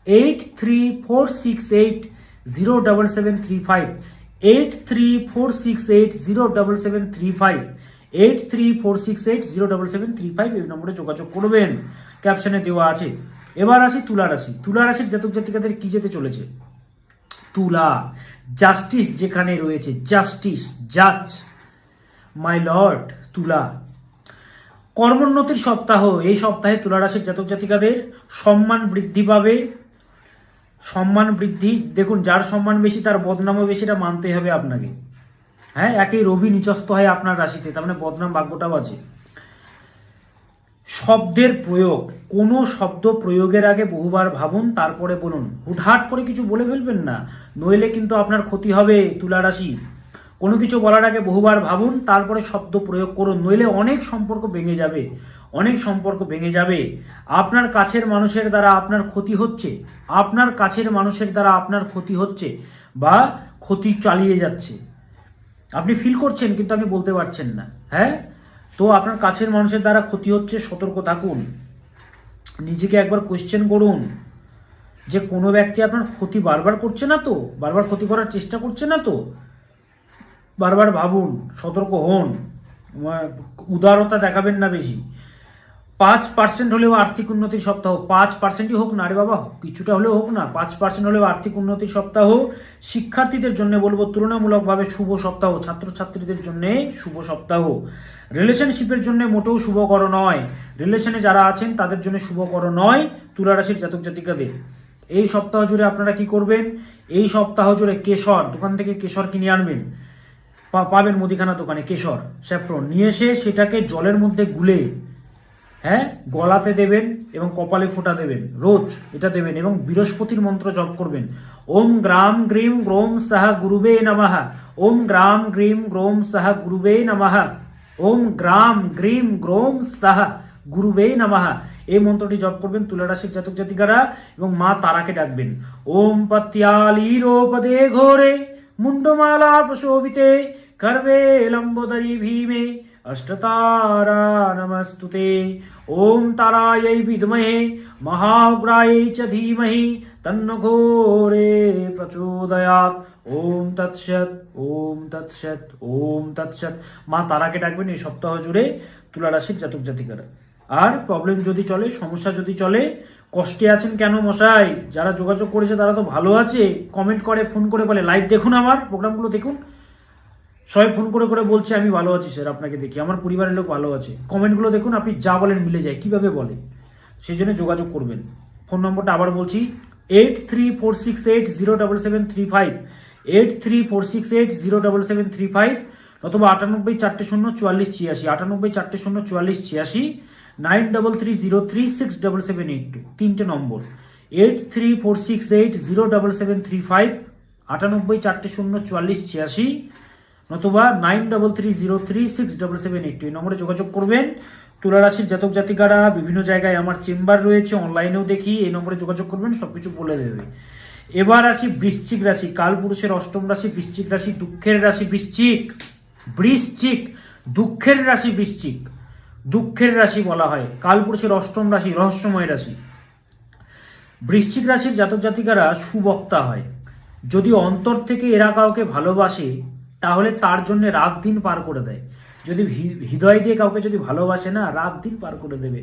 8346807735, 8346807735, 8346807735 এই নম্বরে যোগাযোগ করবেন, ক্যাপশনে দেওয়া আছে। এবার আসি তুলা রাশি। তুলা রাশির জাতক জাতিকাদের কি যেতে চলেছে? তুলা, জাস্টিস যেখানে রয়েছে, জাস্টিস, জাজ, মাই লর্ড। তুলা কর্মোন্নতির সপ্তাহ। এই সপ্তাহে তুলা রাশির জাতক জাতিকাদের সম্মান বৃদ্ধি পাবে, সম্মান বৃদ্ধি। দেখুন, যার সম্মান বেশি তার বদনামও বেশি, এটা মানতে হবে আপনাকে। হ্যাঁ, একই রবি নিচস্থ হয় আপনার রাশিতে, তার মানে বদনাম ভাগ্যটাও আছে। শব্দের প্রয়োগ, কোনো শব্দ প্রয়োগের আগে বহুবার ভাবুন, তারপরে বলুন। হুটহাট করে কিছু বলে ফেলবেন না, নইলে কিন্তু আপনার ক্ষতি হবে তুলা রাশি। কোনো কিছু বলার আগে বহুবার ভাবুন, তারপরে শব্দ প্রয়োগ করুন, নইলে অনেক সম্পর্ক ভেঙে যাবে, অনেক সম্পর্ক ভেঙে যাবে। আপনার কাছের মানুষের দ্বারা আপনার ক্ষতি হচ্ছে, আপনার কাছের মানুষের দ্বারা আপনার ক্ষতি হচ্ছে বা ক্ষতি চালিয়ে যাচ্ছে, আপনি ফিল করছেন কিন্তু আপনি বলতে পারছেন না। হ্যাঁ, তো আপনার কাছের মানুষের দ্বারা ক্ষতি হচ্ছে, সতর্ক থাকুন। নিজেকে একবার কোয়েশ্চেন করুন যে কোনো ব্যক্তি আপনার ক্ষতি বারবার করছে না তো, বারবার ক্ষতি করার চেষ্টা করছে না তো। বারবার ভাবুন, সতর্ক হন, উদারতা দেখাবেন না বেশি। 5% হলেও আর্থিক উন্নতির সপ্তাহ, 5%ই হোক না রে বাবা, কিছুটা হলেও হোক না, 5% হলেও আর্থিক উন্নতির সপ্তাহ। শিক্ষার্থীদের জন্য বলবো তুলনামূলকভাবে শুভ সপ্তাহ, ছাত্রছাত্রীদের জন্য শুভ সপ্তাহ। রিলেশনশিপের জন্য মোটেও শুভকর নয়, রিলেশনে যারা আছেন তাদের জন্য শুভকর নয় তুলা রাশির জাতক জাতিকাদের। এই সপ্তাহ জুড়ে আপনারা কি করবেন, এই সপ্তাহ জুড়ে কেশর, দোকান থেকে কেশর কিনে আনবেন, পাবেন মুদিখানা দোকানে কেশর স্যাফরন, নিয়ে এসে সেটাকে জলের মধ্যে গুলে, হ্যাঁ, গলাতে দেবেন এবং কপালে ফোঁটা দেবেন, রোজ এটা দেবেন এবং বৃহস্পতির মন্ত্র জপ করবেন। ওম গ্রাম গ্রিম গ্রোম সাহা গুরুবে নমঃ, ওম গ্রাম গ্রিম গ্রোম সাহা গুরুবে নমঃ, ওম গ্রাম গ্রিম গ্রোম সাহা গুরুবে নমঃ। এই মন্ত্রটি জপ করবেন তুলা রাশির জাতক জাতিকারা এবং মা তারাকে ডাকবেন। ওম পত্যালীরোপদে ঘোরে মুন্ডমালা প্রশোভিতে করবে লম্বোদরি ভীমে অষ্টতারা নমস্তুতে। ওম তারাयै বিদ্মহে মহাউগ্রাयै চ ধীমহি তন্নো ঘোরে প্রচোদয়াৎ। ওম তৎসৎ, ওম তৎসৎ, ওম তৎসৎ। মা তারাকে ডাকবেন এই সপ্তাহ জুড়ে তুলা রাশির জাতক জাতিকারা। আর প্রবলেম যদি চলে, সমস্যা যদি চলে, কষ্টে আছেন কেন মশাই, যারা যোগাযোগ করেছে তারা তো ভালো আছে, কমেন্ট করে, ফোন করে বলে লাইভ দেখুন, আমার প্রোগ্রামগুলো দেখুন, সবাই ফোন করে করে বলছে আমি ভালো আছি স্যার, আপনাকে দেখি, আমার পরিবারের লোক ভালো আছে, কমেন্টগুলো দেখুন, আপনি যা বলেন মিলে যায়, কিভাবে বলে, সেই জন্য যোগাযোগ করবেন। ফোন নম্বরটা আবার বলছি, 8346807735, 8346807735, অথবা 98404486, 98404486, 9330367782, তিনটে নম্বর, 8346807735, 98404486, নতুবা 9330367782, এই নম্বরে যোগাযোগ করবেন। তুলা রাশির জাতক জাতিকারা, বিভিন্ন জায়গায় আমার চেম্বার রয়েছে, অনলাইনেও দেখি, এই নম্বরে যোগাযোগ করবেন, সবকিছু বলে দেবে। এবার আসি বৃশ্চিক রাশি, কালপুরুষের অষ্টম রাশি বৃশ্চিক রাশি, দুঃখের রাশি বৃশ্চিক, বৃশ্চিক দুঃখের রাশি, বৃশ্চিক দুঃখের রাশি বলা হয়, কালপুরুষের অষ্টম রাশি, রহস্যময় রাশি। বৃশ্চিক রাশির জাতক জাতিকারা সুবক্তা হয়, যদি অন্তর থেকে এরা কাউকে ভালোবাসে তাহলে তার জন্য রাত দিন পার করে দেয়। যদি হৃদয় দিয়ে কাউকে যদি ভালোবাসে না, রাত দিন পার করে দেবে,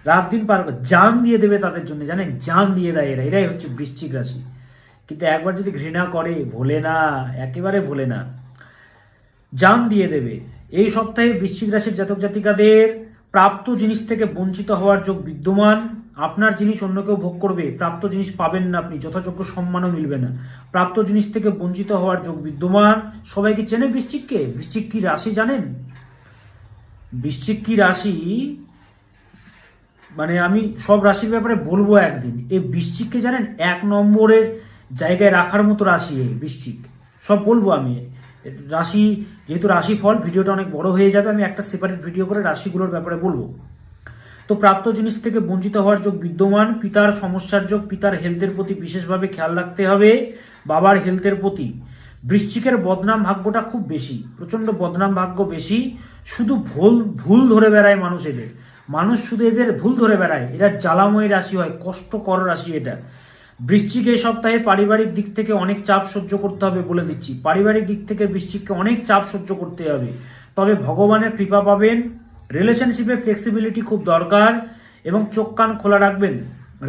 রাত দিন পার করে, জান দিয়ে দেবে তাদের জন্য, জানেন, জান দিয়ে দেয় এরা, এরাই হচ্ছে বৃশ্চিক রাশি। কিন্তু একবার যদি ঘৃণা করে, ভোলে না, একেবারে ভোলে না, জান দিয়ে দেবে। এই সপ্তাহে বৃশ্চিক রাশির জাতক জাতিকাদের প্রাপ্ত জিনিস থেকে বঞ্চিত হওয়ার যোগ বিদ্যমান। আপনার জিনিস অন্য কেউ ভোগ করবে, প্রাপ্ত জিনিস পাবেন না আপনি, যথাযোগ্য সম্মানও মিলবে না, প্রাপ্ত জিনিস থেকে বঞ্চিত হওয়ার যোগ বিদ্যমান। সবাইকে চেনে বৃশ্চিককে? বৃশ্চিক কি রাশি জানেন? বৃশ্চিক কি রাশি মানে আমি সব রাশির ব্যাপারে বলবো একদিন। এই বৃশ্চিককে জানেন 1 নম্বরের জায়গায় রাখার মতো রাশি এই বৃশ্চিক, সব বলবো আমি। রাশি যেহেতু রাশি ফল, ভিডিওটা অনেক বড় হয়ে যাবে, আমি একটা সেপারেট ভিডিও করে রাশিগুলোর ব্যাপারে বলবো। তো প্রাপ্ত জিনিস থেকে বঞ্চিত হওয়ার যোগ বিদ্যমান, পিতার সমস্যার যোগ, পিতার হেলথের প্রতি বিশেষভাবে খেয়াল রাখতে হবে, বাবার হেলথের প্রতি। বৃশ্চিকের বদনাম ভাগ্যটা খুব বেশি, প্রচন্ড বদনাম ভাগ্য বেশি, শুধু ভুল ধরে বেড়ায় মানুষ, এদের মানুষ শুধু এদের ভুল ধরে বেড়ায়, এরা জ্বালাময় রাশি হয়, কষ্টকর রাশি এটা। বৃশ্চিক এই সপ্তাহে পারিবারিক দিক থেকে অনেক চাপ সহ্য করতে হবে, বলে দিচ্ছি, পারিবারিক দিক থেকে বৃশ্চিককে অনেক চাপ সহ্য করতে হবে, তবে ভগবানের কৃপা পাবেন। রিলেশনশিপে ফ্লেক্সিবিলিটি খুব দরকার এবং চোখ কান খোলা রাখবেন।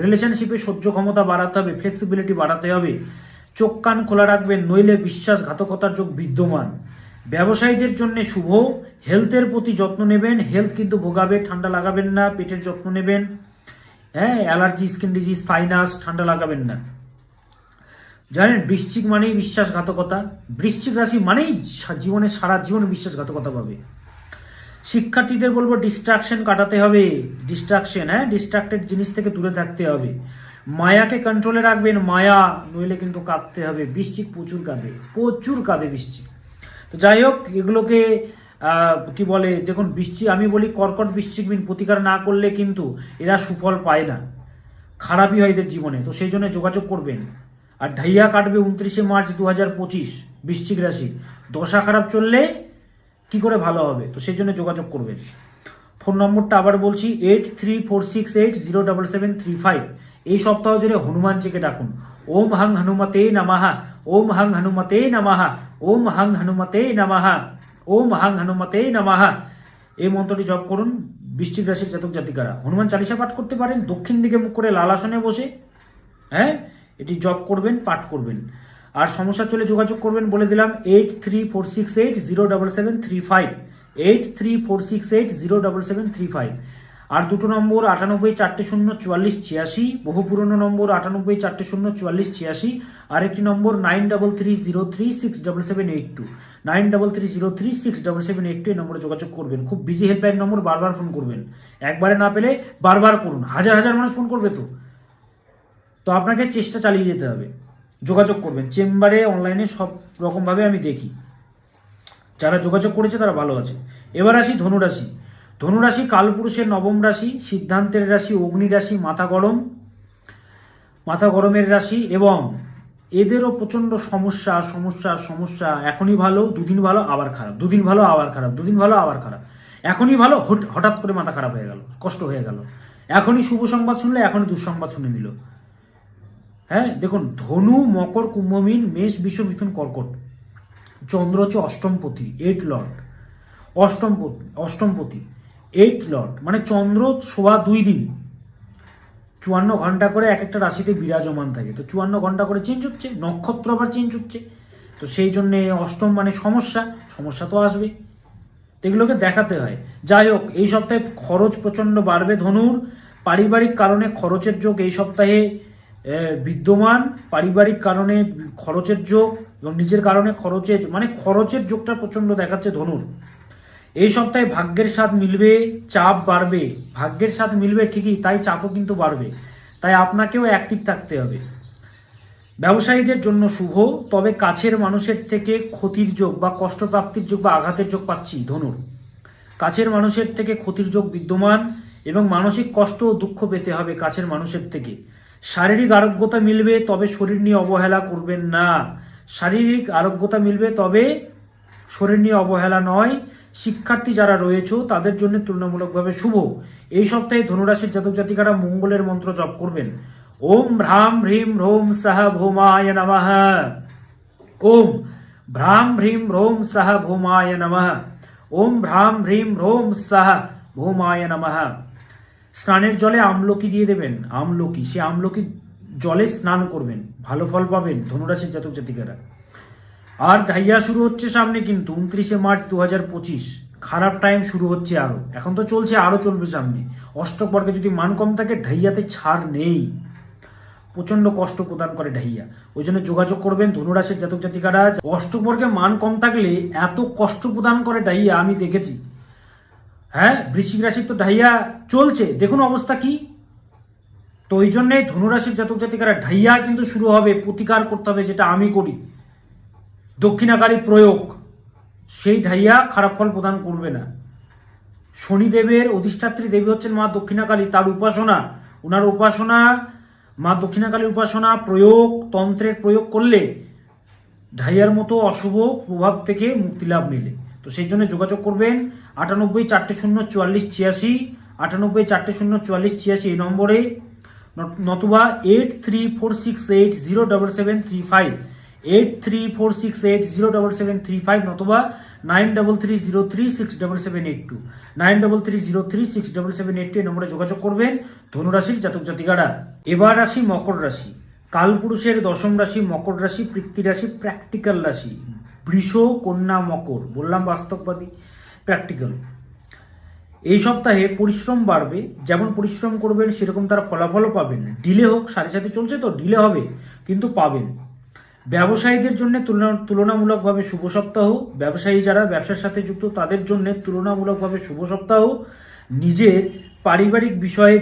রিলেশনশিপে সহ্য ক্ষমতা বাড়াতে হবে, ফ্লেক্সিবিলিটি বাড়াতে হবে, চোখ কান খোলা রাখবেন, নইলে বিশ্বাসঘাতকতার যোগ বিদ্যমান। ব্যবসায়ীদের জন্য শুভ, হেলথের প্রতি যত্ন নেবেন, হেলথ কিন্তু ভোগাবে, ঠান্ডা লাগাবেন না, পেটের যত্ন নেবেন, হ্যাঁ, অ্যালার্জি, স্কিন ডিজিজ, সাইনাস, ঠান্ডা লাগাবেন না। জানেন বৃশ্চিক মানেই বিশ্বাসঘাতকতা, বৃশ্চিক রাশি মানেই জীবনে সারা জীবন বিশ্বাসঘাতকতা পাবে। শিক্ষার্থীদের বলবো ডিস্ট্রাকশন কাটাতে হবে, ডিস্ট্রাকশন, হ্যাঁ, ডিস্ট্রাক্টেড জিনিস থেকে দূরে থাকতে হবে, মায়াকে কন্ট্রোলে রাখবেন, মায়া নইলে কিন্তু কাঁদতে হবে। বৃশ্চিক প্রচুর কাঁদে বৃশ্চিক। তো যাই হোক, এগুলোকে কি বলে, দেখুন বৃশ্চিক, আমি বলি কর্কট বৃশ্চিক মিন প্রতিকার না করলে কিন্তু এরা সুফল পায় না, খারাপই হয় এদের জীবনে। তো সেই জন্য যোগাযোগ করবেন। আর ঢাইয়া কাটবে 29শে মার্চ 2025 বৃশ্চিক রাশি। দশা খারাপ চললে কি করে ভালো হবে, তো সেই জন্য যোগাযোগ করবেন। ফোন নম্বরটা আবার বলছি 8346807735। এই সপ্তাহ জুড়ে হনুমানজিকে ডাকুন। ওম হাং হনুমতে নমঃ, ওম হাং হনুমতে নমঃ, ওম হাং হনুমতে নমঃ, ওম হাং হনুমতে নমঃ। এই মন্ত্রটি জপ করুন। বৃশ্চিক রাশির জাতক জাতিকারা হনুমান চালিসা পাঠ করতে পারেন, দক্ষিণ দিকে মুখ করে লাল আসনে বসে, হ্যাঁ, এটি জপ করবেন, পাঠ করবেন। আর সমস্যা চলে যোগাযোগ করবেন, বলে দিলাম 8346807735, 8346807735। আর দুটো নম্বর 98404486, বহু পুরনো নম্বর 98404486। আরেকটি নম্বর 9330367782, 9330367782। এই নম্বরে যোগাযোগ করবেন। খুব বিজি হেল্পলাইন নম্বর, বারবার ফোন করবেন, একবারে না পেলে বারবার করুন। হাজার মানুষ ফোন করবে, তো আপনাকে চেষ্টা চালিয়ে যেতে হবে। যোগাযোগ করবেন চেম্বারে, অনলাইনে, সব রকমভাবে আমি দেখি। যারা যোগাযোগ করেছে তারা ভালো আছে। এবার আসি ধনুরাশি। ধনুরাশি কালপুরুষের নবম রাশি, সিদ্ধান্তের রাশি, অগ্নি রাশি, মাথা গরমের রাশি। এবং এদেরও প্রচণ্ড সমস্যা। এখনই ভালো, দুদিন ভালো আবার খারাপ, দুদিন ভালো আবার খারাপ, দুদিন ভালো আবার খারাপ। এখনই ভালো, হঠাৎ করে মাথা খারাপ হয়ে গেল, কষ্ট হয়ে গেল। এখনই শুভ সংবাদ শুনলে এখনই দুঃসংবাদ শুনে নিল। হ্যাঁ, দেখুন ধনু, মকর, কুম্ভ, মীন, মেষ, বৃষ, মিথুন, কর্কট। চন্দ্র হচ্ছে অষ্টমপতি, 8 লর্ড, অষ্টমপতি 8 লর্ড, মানে চন্দ্র শোভা 2 দিন, 54 ঘন্টা করে এক একটা রাশিতে বিরাজমান থাকে। তো 54 ঘন্টা করে চেঞ্জ হচ্ছে, নক্ষত্র আবার চেঞ্জ হচ্ছে। তো সেই জন্যে অষ্টম মানে সমস্যা তো আসবে, এগুলোকে দেখাতে হয়। যাই হোক, এই সপ্তাহে খরচ প্রচণ্ড বাড়বে ধনুর। পারিবারিক কারণে খরচের যোগ এই সপ্তাহে বিদ্যমান। পারিবারিক কারণে খরচের যোগ এবং নিজের কারণে খরচের যোগটা প্রচণ্ড দেখাচ্ছে ধনুর। এই সপ্তাহে ভাগ্যের স্বাদ মিলবে, চাপ বাড়বে। ভাগ্যের স্বাদ মিলবে ঠিকই, তাই চাপও কিন্তু বাড়বে, তাই আপনাকেও অ্যাক্টিভ থাকতে হবে। ব্যবসায়ীদের জন্য শুভ, তবে কাছের মানুষের থেকে ক্ষতির যোগ বা কষ্টপ্রাপ্তির যোগ বা আঘাতের যোগ পাচ্ছি ধনুর। কাছের মানুষের থেকে ক্ষতির যোগ বিদ্যমান এবং মানসিক কষ্ট ও দুঃখ পেতে হবে কাছের মানুষের থেকে। শারীরিক আরোগ্যতা মিলবে, তবে শরীর নিয়ে অবহেলা করবেন না। শারীরিক আরোগ্যতা মিলবে, তবে শরীর নিয়ে অবহেলা নয়। শিক্ষার্থী যারা রয়েছে তাদের জন্য তুলনামূলকভাবে শুভ। এই সপ্তাহে ধনুরাশির জাতক জাতিকারা মঙ্গলের মন্ত্র জপ করবেন। ওম ভ্রাম হ্রিম হ্রোম সাহ ভৌমায় নমঃ, ওম ভ্রাম হ্রিম হ্রোম সাহ ভৌমায় নমঃ, ওম ভ্রাম হ্রিম হ্রোম সাহ ভৌমায় নমঃ। স্নানের জলে আমলকি দিয়ে দেবেন, সে আমলকি জলে স্নান করবেন, ভালো ফল পাবেন ধনুরাশির জাতক জাতিকারা। আর ঢাইয়া শুরু হচ্ছে সামনে, কিন্তু 29শে মার্চ 2025 খারাপ টাইম শুরু হচ্ছে আরো, এখন তো চলছে, আরো চলবে সামনে। অষ্টক বর্গে যদি মান কম থাকে ঢাইয়াতে ছাড় নেই, প্রচন্ড কষ্ট প্রদান করে ঢাইয়া। ওই জন্য যোগাযোগ করবেন ধনুরাশির জাতক জাতিকারা। অষ্টক বর্গে মান কম থাকলে এত কষ্ট প্রদান করে ঢাইয়া আমি দেখেছি। হ্যাঁ, বৃশ্চিক রাশির তো ঢাইয়া চলছে, দেখুন অবস্থা কি। তো ওই জন্যে ধনুরাশির জাতক জাতিকারা ঢাইয়া কিন্তু শুরু হবে, প্রতিকার করতে হবে, যেটা আমি করি, দক্ষিণাকারী প্রয়োগ। সেই ঢাইয়া খারাপ ফল প্রদান করবে না। শনিদেবের অধিষ্ঠাত্রী দেবী হচ্ছেন মা দক্ষিণাকালী, তার উপাসনা, ওনার উপাসনা, মা দক্ষিণাকালীর উপাসনা প্রয়োগ, তন্ত্রের প্রয়োগ করলে ঢাইয়ার মতো অশুভ প্রভাব থেকে মুক্তিলাভ মেলে। তো সেই জন্য যোগাযোগ করবেন 98404486, 98404486 এই নম্বরে, নতুবা 8346807735, 8346807735, নতুবা 9330367782, 9330367782 এই নম্বরে যোগাযোগ করবেন ধনুরাশির জাতক জাতিকারা। এবার আসি মকর রাশি। কালপুরুষের দশম রাশি মকর রাশি, পৃথ্বী রাশি, প্র্যাকটিক্যাল রাশি। বৃষ, কন্যা, মকর, বললাম বাস্তববাদী, প্র্যাকটিক্যাল। এই সপ্তাহে পরিশ্রম বাড়বে, যেমন পরিশ্রম করবেন সেরকম তার ফলাফলও পাবেন। ডিলে হোক, 7.5 চলছে তো ডিলে হবে, কিন্তু পাবেন। ব্যবসায়ীদের জন্য তুলনামূলকভাবে শুভ সপ্তাহ। ব্যবসায়ী যারা ব্যবসার সাথে যুক্ত তাদের জন্য তুলনামূলকভাবে শুভ সপ্তাহ। নিজের পারিবারিক বিষয়ে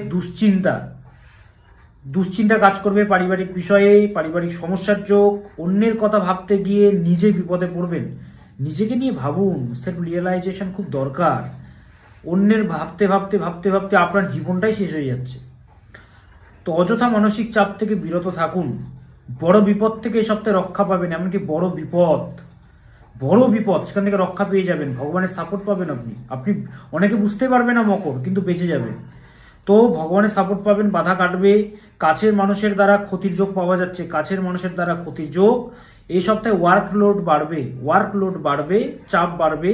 দুশ্চিন্তা কাজ করবে। পারিবারিক বিষয়ে পারিবারিক সমস্যার যোগ। অন্যের কথা ভাবতে গিয়ে নিজে বিপদে পড়বেন। নিজেকে নিয়ে ভাবুন, সেলফ রিয়েলাইজেশন খুব দরকার। অন্যের ভাবতে ভাবতে ভাবতে ভাবতে আপনার জীবনটাই শেষ হয়ে যাচ্ছে। তো অযথা মানসিক চাপ থেকে বিরত থাকুন। বড় বিপদ থেকে এই সপ্তাহে রক্ষা পাবেন, এমনকি বড় বিপদ সেখান থেকে রক্ষা পেয়ে যাবেন। ভগবানের সাপোর্ট পাবেন। আপনি অনেকে বুঝতে পারবে না মকর, কিন্তু বেঁচে যাবেন। তো ভগবানের সাপোর্ট পাবেন, বাধা কাটবে। কাছের মানুষের দ্বারা ক্ষতির যোগ পাওয়া যাচ্ছে, কাছের মানুষের দ্বারা ক্ষতির যোগ। এই সপ্তাহে ওয়ার্কলোড বাড়বে, চাপ বাড়বে।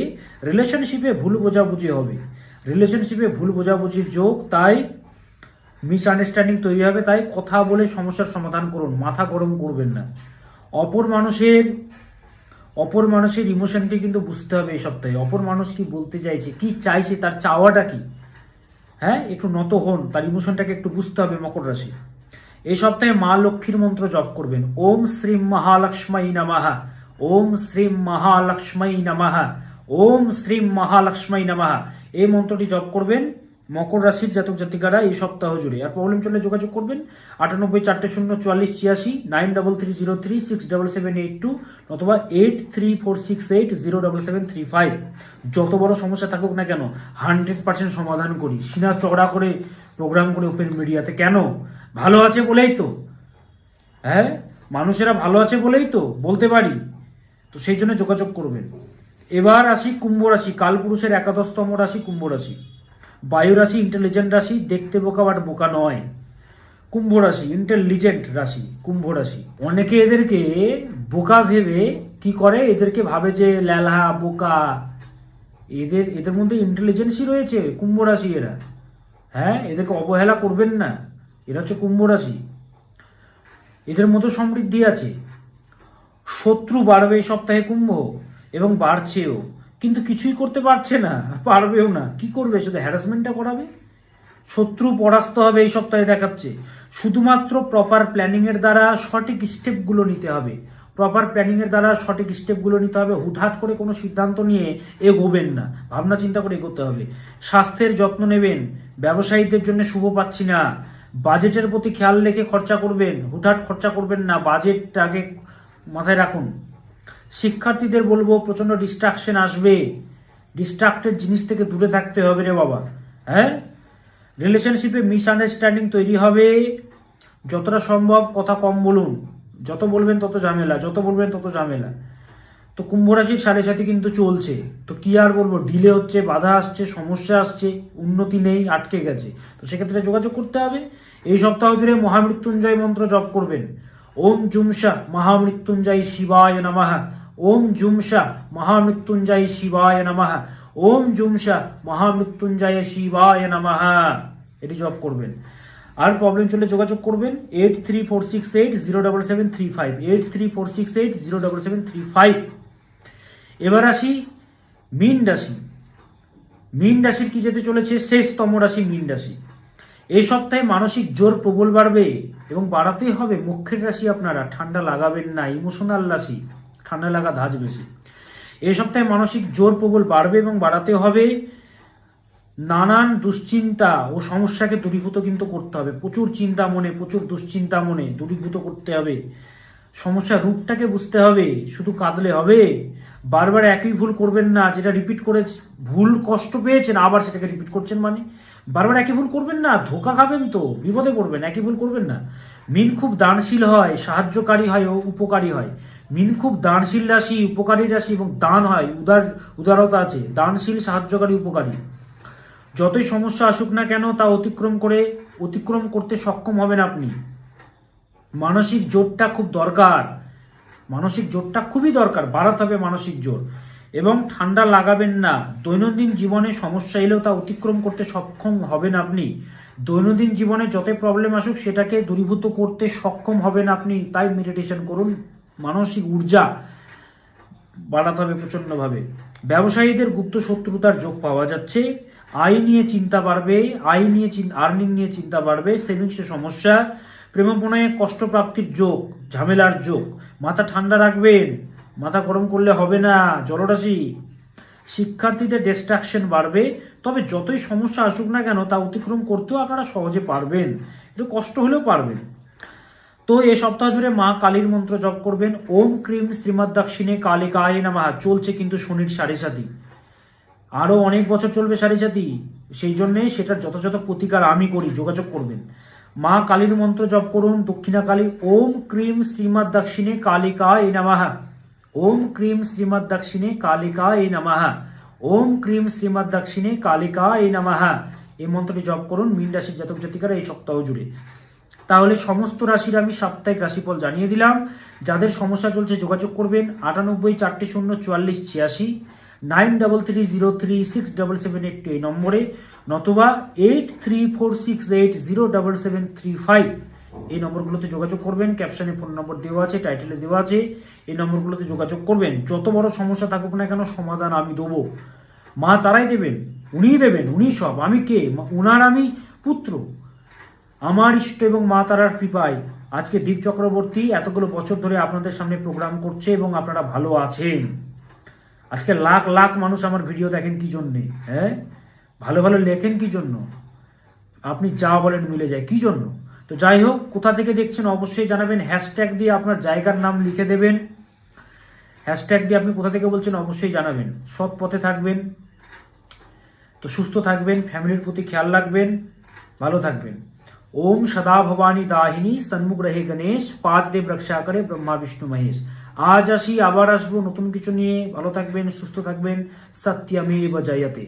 রিলেশনশিপে ভুল বোঝাবুঝির যোগ, তাই মিসআন্ডারস্ট্যান্ডিং তৈরি হবে। তাই কথা বলে সমস্যার সমাধান করুন, মাথা গরম করবেন না। অপর মানুষের ইমোশনকে কিন্তু বুঝতে হবে এই সপ্তাহে। অপর মানুষ কি বলতে চাইছে, কি চাইছে, তার চাওয়াটা কি। হ্যাঁ, একটু নত হন, তার ইমোশনটাকে একটু বুঝতে হবে মকর রাশি। এই সপ্তাহে মা লক্ষ্মীর মন্ত্র জপ করবেন। ওম শ্রীম মহালক্ষ্মী নমঃ, ওম শ্রীম মহালক্ষ্মী নমঃ, ওম শ্রীম মহালক্ষ্মী নমঃ। এই মন্ত্রটি জপ করবেন মকর রাশির জাতক জাতিকারা এই সপ্তাহ জুড়ে। আর প্রবলেম চলে যোগাযোগ করবেন 98404444 9303367782 অথবা 8346807735। যত বড় সমস্যা থাকুক না কেন 100% সমাধান করি। সিনা চড়া করে প্রোগ্রাম করে ওপেন মিডিয়াতে। কেন? ভালো আছে বলেই তো। হ্যাঁ, মানুষেরা ভালো আছে বলেই তো বলতে পারি। তো সেই জন্য যোগাযোগ করবেন। এবার আসি কুম্ভ রাশি। কালপুরুষের 11তম রাশি কুম্ভ রাশি। বায়ু রাশি, ইন্টেলিজেন্ট রাশি। দেখতে বোকা বাট বোকা নয়। কুম্ভ রাশি ইন্টেলিজেন্ট রাশি, কুম্ভ রাশি। অনেকে এদেরকে বোকা ভেবে কি করে, এদেরকে ভাবে যে ল্যালা বোকা। এদের মধ্যে ইন্টেলিজেন্সই রয়েছে কুম্ভ রাশি এরা। হ্যাঁ, এদেরকে অবহেলা করবেন না। এরা হচ্ছে কুম্ভ রাশি, এদের মতো সমৃদ্ধি আছে। শত্রু বাড়বে এই সপ্তাহে কুম্ভ, এবং বাড়ছেও, কিন্তু কিছুই করতে পারছে না, পারবেও না। কি করবে? শুধু হ্যারাসমেন্টটা করাবে। শত্রু পরাস্ত হবে এই সপ্তাহে দেখাচ্ছে। শুধুমাত্র প্রপার প্ল্যানিং এর দ্বারা সঠিক স্টেপগুলো নিতে হবে। হুটহাট করে কোনো সিদ্ধান্ত নিয়ে এগোবেন না, ভাবনা চিন্তা করে এগোতে হবে। স্বাস্থ্যের যত্ন নেবেন। ব্যবসায়ীদের জন্য শুভ পাচ্ছি না। বাজেটের প্রতি খেয়াল রেখে খরচা করবেন, হুটহাট খরচা করবেন না, বাজেটটা আগে মাথায় রাখুন। শিক্ষার্থীদের বলবো প্রচন্ড ডিস্ট্রাকশন আসবে, ডিস্ট্রাক্টেড জিনিস থেকে দূরে থাকতে হবে রে বাবা। হ্যাঁ, রিলেশনশিপে মিসআন্ডারস্ট্যান্ডিং তৈরি হবে। যতটা সম্ভব কথা কম বলুন। যত বলবেন তত ঝামেলা। তো কুম্ভ রাশির 7.5 কিন্তু চলছে। তো কি আর বলবো, ডিলে হচ্ছে, বাধা আসছে, সমস্যা আসছে, উন্নতি নেই, আটকে গেছে। তো সেক্ষেত্রে যোগাযোগ করতে হবে। এই সপ্তাহ জুড়ে মহামৃত্যুঞ্জয় মন্ত্র জপ করবেন। ওম জুমসা মহামৃত্যুঞ্জয় শিবায় নমঃ, ওম জুমসা মহামৃত্যুঞ্জয় শিবায় নমঃ, ওম জুমসা মহামৃত্যুঞ্জয় শিবায় নমঃ। এটি জপ করবেন। আর প্রবলেম চলে যোগাযোগ করবেন 8346807735, 8346807735। এবার আসি মীন রাশি। মীন রাশির কি যেতে চলেছে? শেষতম রাশি মীন রাশি। এই সপ্তাহে মানসিক জোর প্রবল বাড়বে, এবং বাড়াতেই হবে। মুখ্যের রাশি আপনারা, ঠান্ডা লাগাবেন না। ইমোশনাল রাশি, ঠান্ডা লাগা ধাজ বেশি। এই সপ্তাহে মানসিক জোর প্রবল বাড়বে এবং বাড়াতে হবে। নানান দুশ্চিন্তা ও সমস্যাকে দূরীভূত কিন্তু করতে হবে। প্রচুর চিন্তা মনে, প্রচুর দুশ্চিন্তা মনে দূরীভূত করতে হবে। সমস্যার রূপটাকে বুঝতে হবে। শুধু কাঁদলে হবে? বারবার একই ভুল করবেন না। যেটা রিপিট করে ভুল কষ্ট পেয়েছেন, আবার সেটাকে রিপিট করছেন, মানে বারবার একই ভুল করবেন না, ধোকা খাবেন তো, বিপদে পড়বেন। একই ভুল করবেন না। মিন খুব দানশীল হয়, সাহায্যকারী হয় ও উপকারী হয়। মিন খুব দানশীল রাশি, উপকারী রাশি, এবং দান হয়, উদারতা আছে। দানশীল, সাহায্যকারী, উপকারী। যতই সমস্যা আসুক না কেন তা অতিক্রম করতে সক্ষম হবেন আপনি। মানসিক জোরটা খুব দরকার, খুবই দরকার। বাড়াতে হবে মানসিক জোর, এবং ঠান্ডা লাগাবেন না। দৈনন্দিন জীবনে সমস্যা এলেও তা অতিক্রম করতে সক্ষম হবেন আপনি। দৈনন্দিন জীবনে যত প্রবলেম আসুক সেটাকে দূরীভূত করতে সক্ষম হবেন আপনি। তাই মেডিটেশন করুন। মানসিক ঊর্জা বাড়াতে হবে প্রচন্ডভাবে। ব্যবসায়ীদের গুপ্ত শত্রুতার যোগ পাওয়া যাচ্ছে। আয় নিয়ে চিন্তা বাড়বে, আর্নিং নিয়ে চিন্তা বাড়বে। সেভিংসে সমস্যা। প্রেমপণয়ে কষ্টপ্রাপ্তির যোগ, ঝামেলার যোগ। মাথা ঠান্ডা রাখবেন, মাথা গরম করলে হবে না জলরাশি। শিক্ষার্থীদের ডিস্ট্রাকশন বাড়বে, তবে যতই সমস্যা আসুক না কেন তা অতিক্রম করতেও আপনারা সহজে পারবেন, একটু কষ্ট হলেও পারবেন। তো এই সপ্তাহ জুড়ে মা কালীর মন্ত্র জপ করবেন। ওম ক্রিম শ্রীমদ দক্ষিণে কালিকায় নমঃ। চলছে কিন্তু শনির সাড়ে সাথী, আরও অনেক বছর চলবে সাড়ে সাথী, সেই জন্যে সেটার যথাযথ প্রতিকার আমি করি, যোগাযোগ করবেন। মা কালীর মন্ত্র জপ করুন। দক্ষিণা কালী ওম ক্রিম শ্রীমদ দক্ষিণে কালিকায় নমঃ। ওম ক্রিম শ্রীমদ দক্ষিণে কালিকায় নমঃ। ওম ক্রিম শ্রীমদ দক্ষিণে কালিকায় নমঃ। এই মন্ত্রটি জপ করুন মীন রাশির জাতক জাতিকারা এই সপ্তাহ জুড়ে। তাহলে সমস্ত রাশির আমি সাপ্তাহিক রাশিফল জানিয়ে দিলাম। যাদের সমস্যা চলছে যোগাযোগ করবেন 98 4 0 44 86, 9330367782 এই নম্বরে, নতুবা 8346807735 এই নম্বরগুলোতে যোগাযোগ করবেন। ক্যাপশনে ফোন নম্বর দেওয়া আছে, টাইটেলে দেওয়া আছে, এই নম্বরগুলোতে যোগাযোগ করবেন। যত বড় সমস্যা থাকুক না কেন সমাধান আমি দেবো, মা তারাই দেবেন, উনিই দেবেন, উনি সব। আমি কে? উনার আমি পুত্র। আমার ইষ্ট এবং মা তারার কৃপায় আজকে দীপ চক্রবর্তী এতগুলো বছর ধরে আপনাদের সামনে প্রোগ্রাম করছে এবং আপনারা ভালো আছেন। আজকে লাখ লাখ মানুষ আমার ভিডিও দেখেন কি জন্যে? হ্যাঁ, ভালো ভালো লেখেন কি জন্য? আপনি যা বলেন মিলে যায় কি জন্য? তো যাই হোক, কোথা থেকে দেখছেন অবশ্যই জানাবেন। হ্যাশট্যাগ দিয়ে আপনার জায়গার নাম লিখে দেবেন। হ্যাশট্যাগ দিয়ে আপনি কোথা থেকে বলছেন অবশ্যই জানাবেন। সৎ পথে থাকবেন, তো সুস্থ থাকবেন, ফ্যামিলির প্রতি খেয়াল রাখবেন, ভালো থাকবেন। ওম সদা ভবানী দাহিনী সন্মুখ রহে গণেশ, পাঁচ দেব রক্ষা করে ব্রহ্মা বিষ্ণু মহেশ। আজ আসি, আবার আসবো নতুন কিছু নিয়ে। ভালো থাকবেন, সুস্থ থাকবেন। সত্যমেব জয়তে।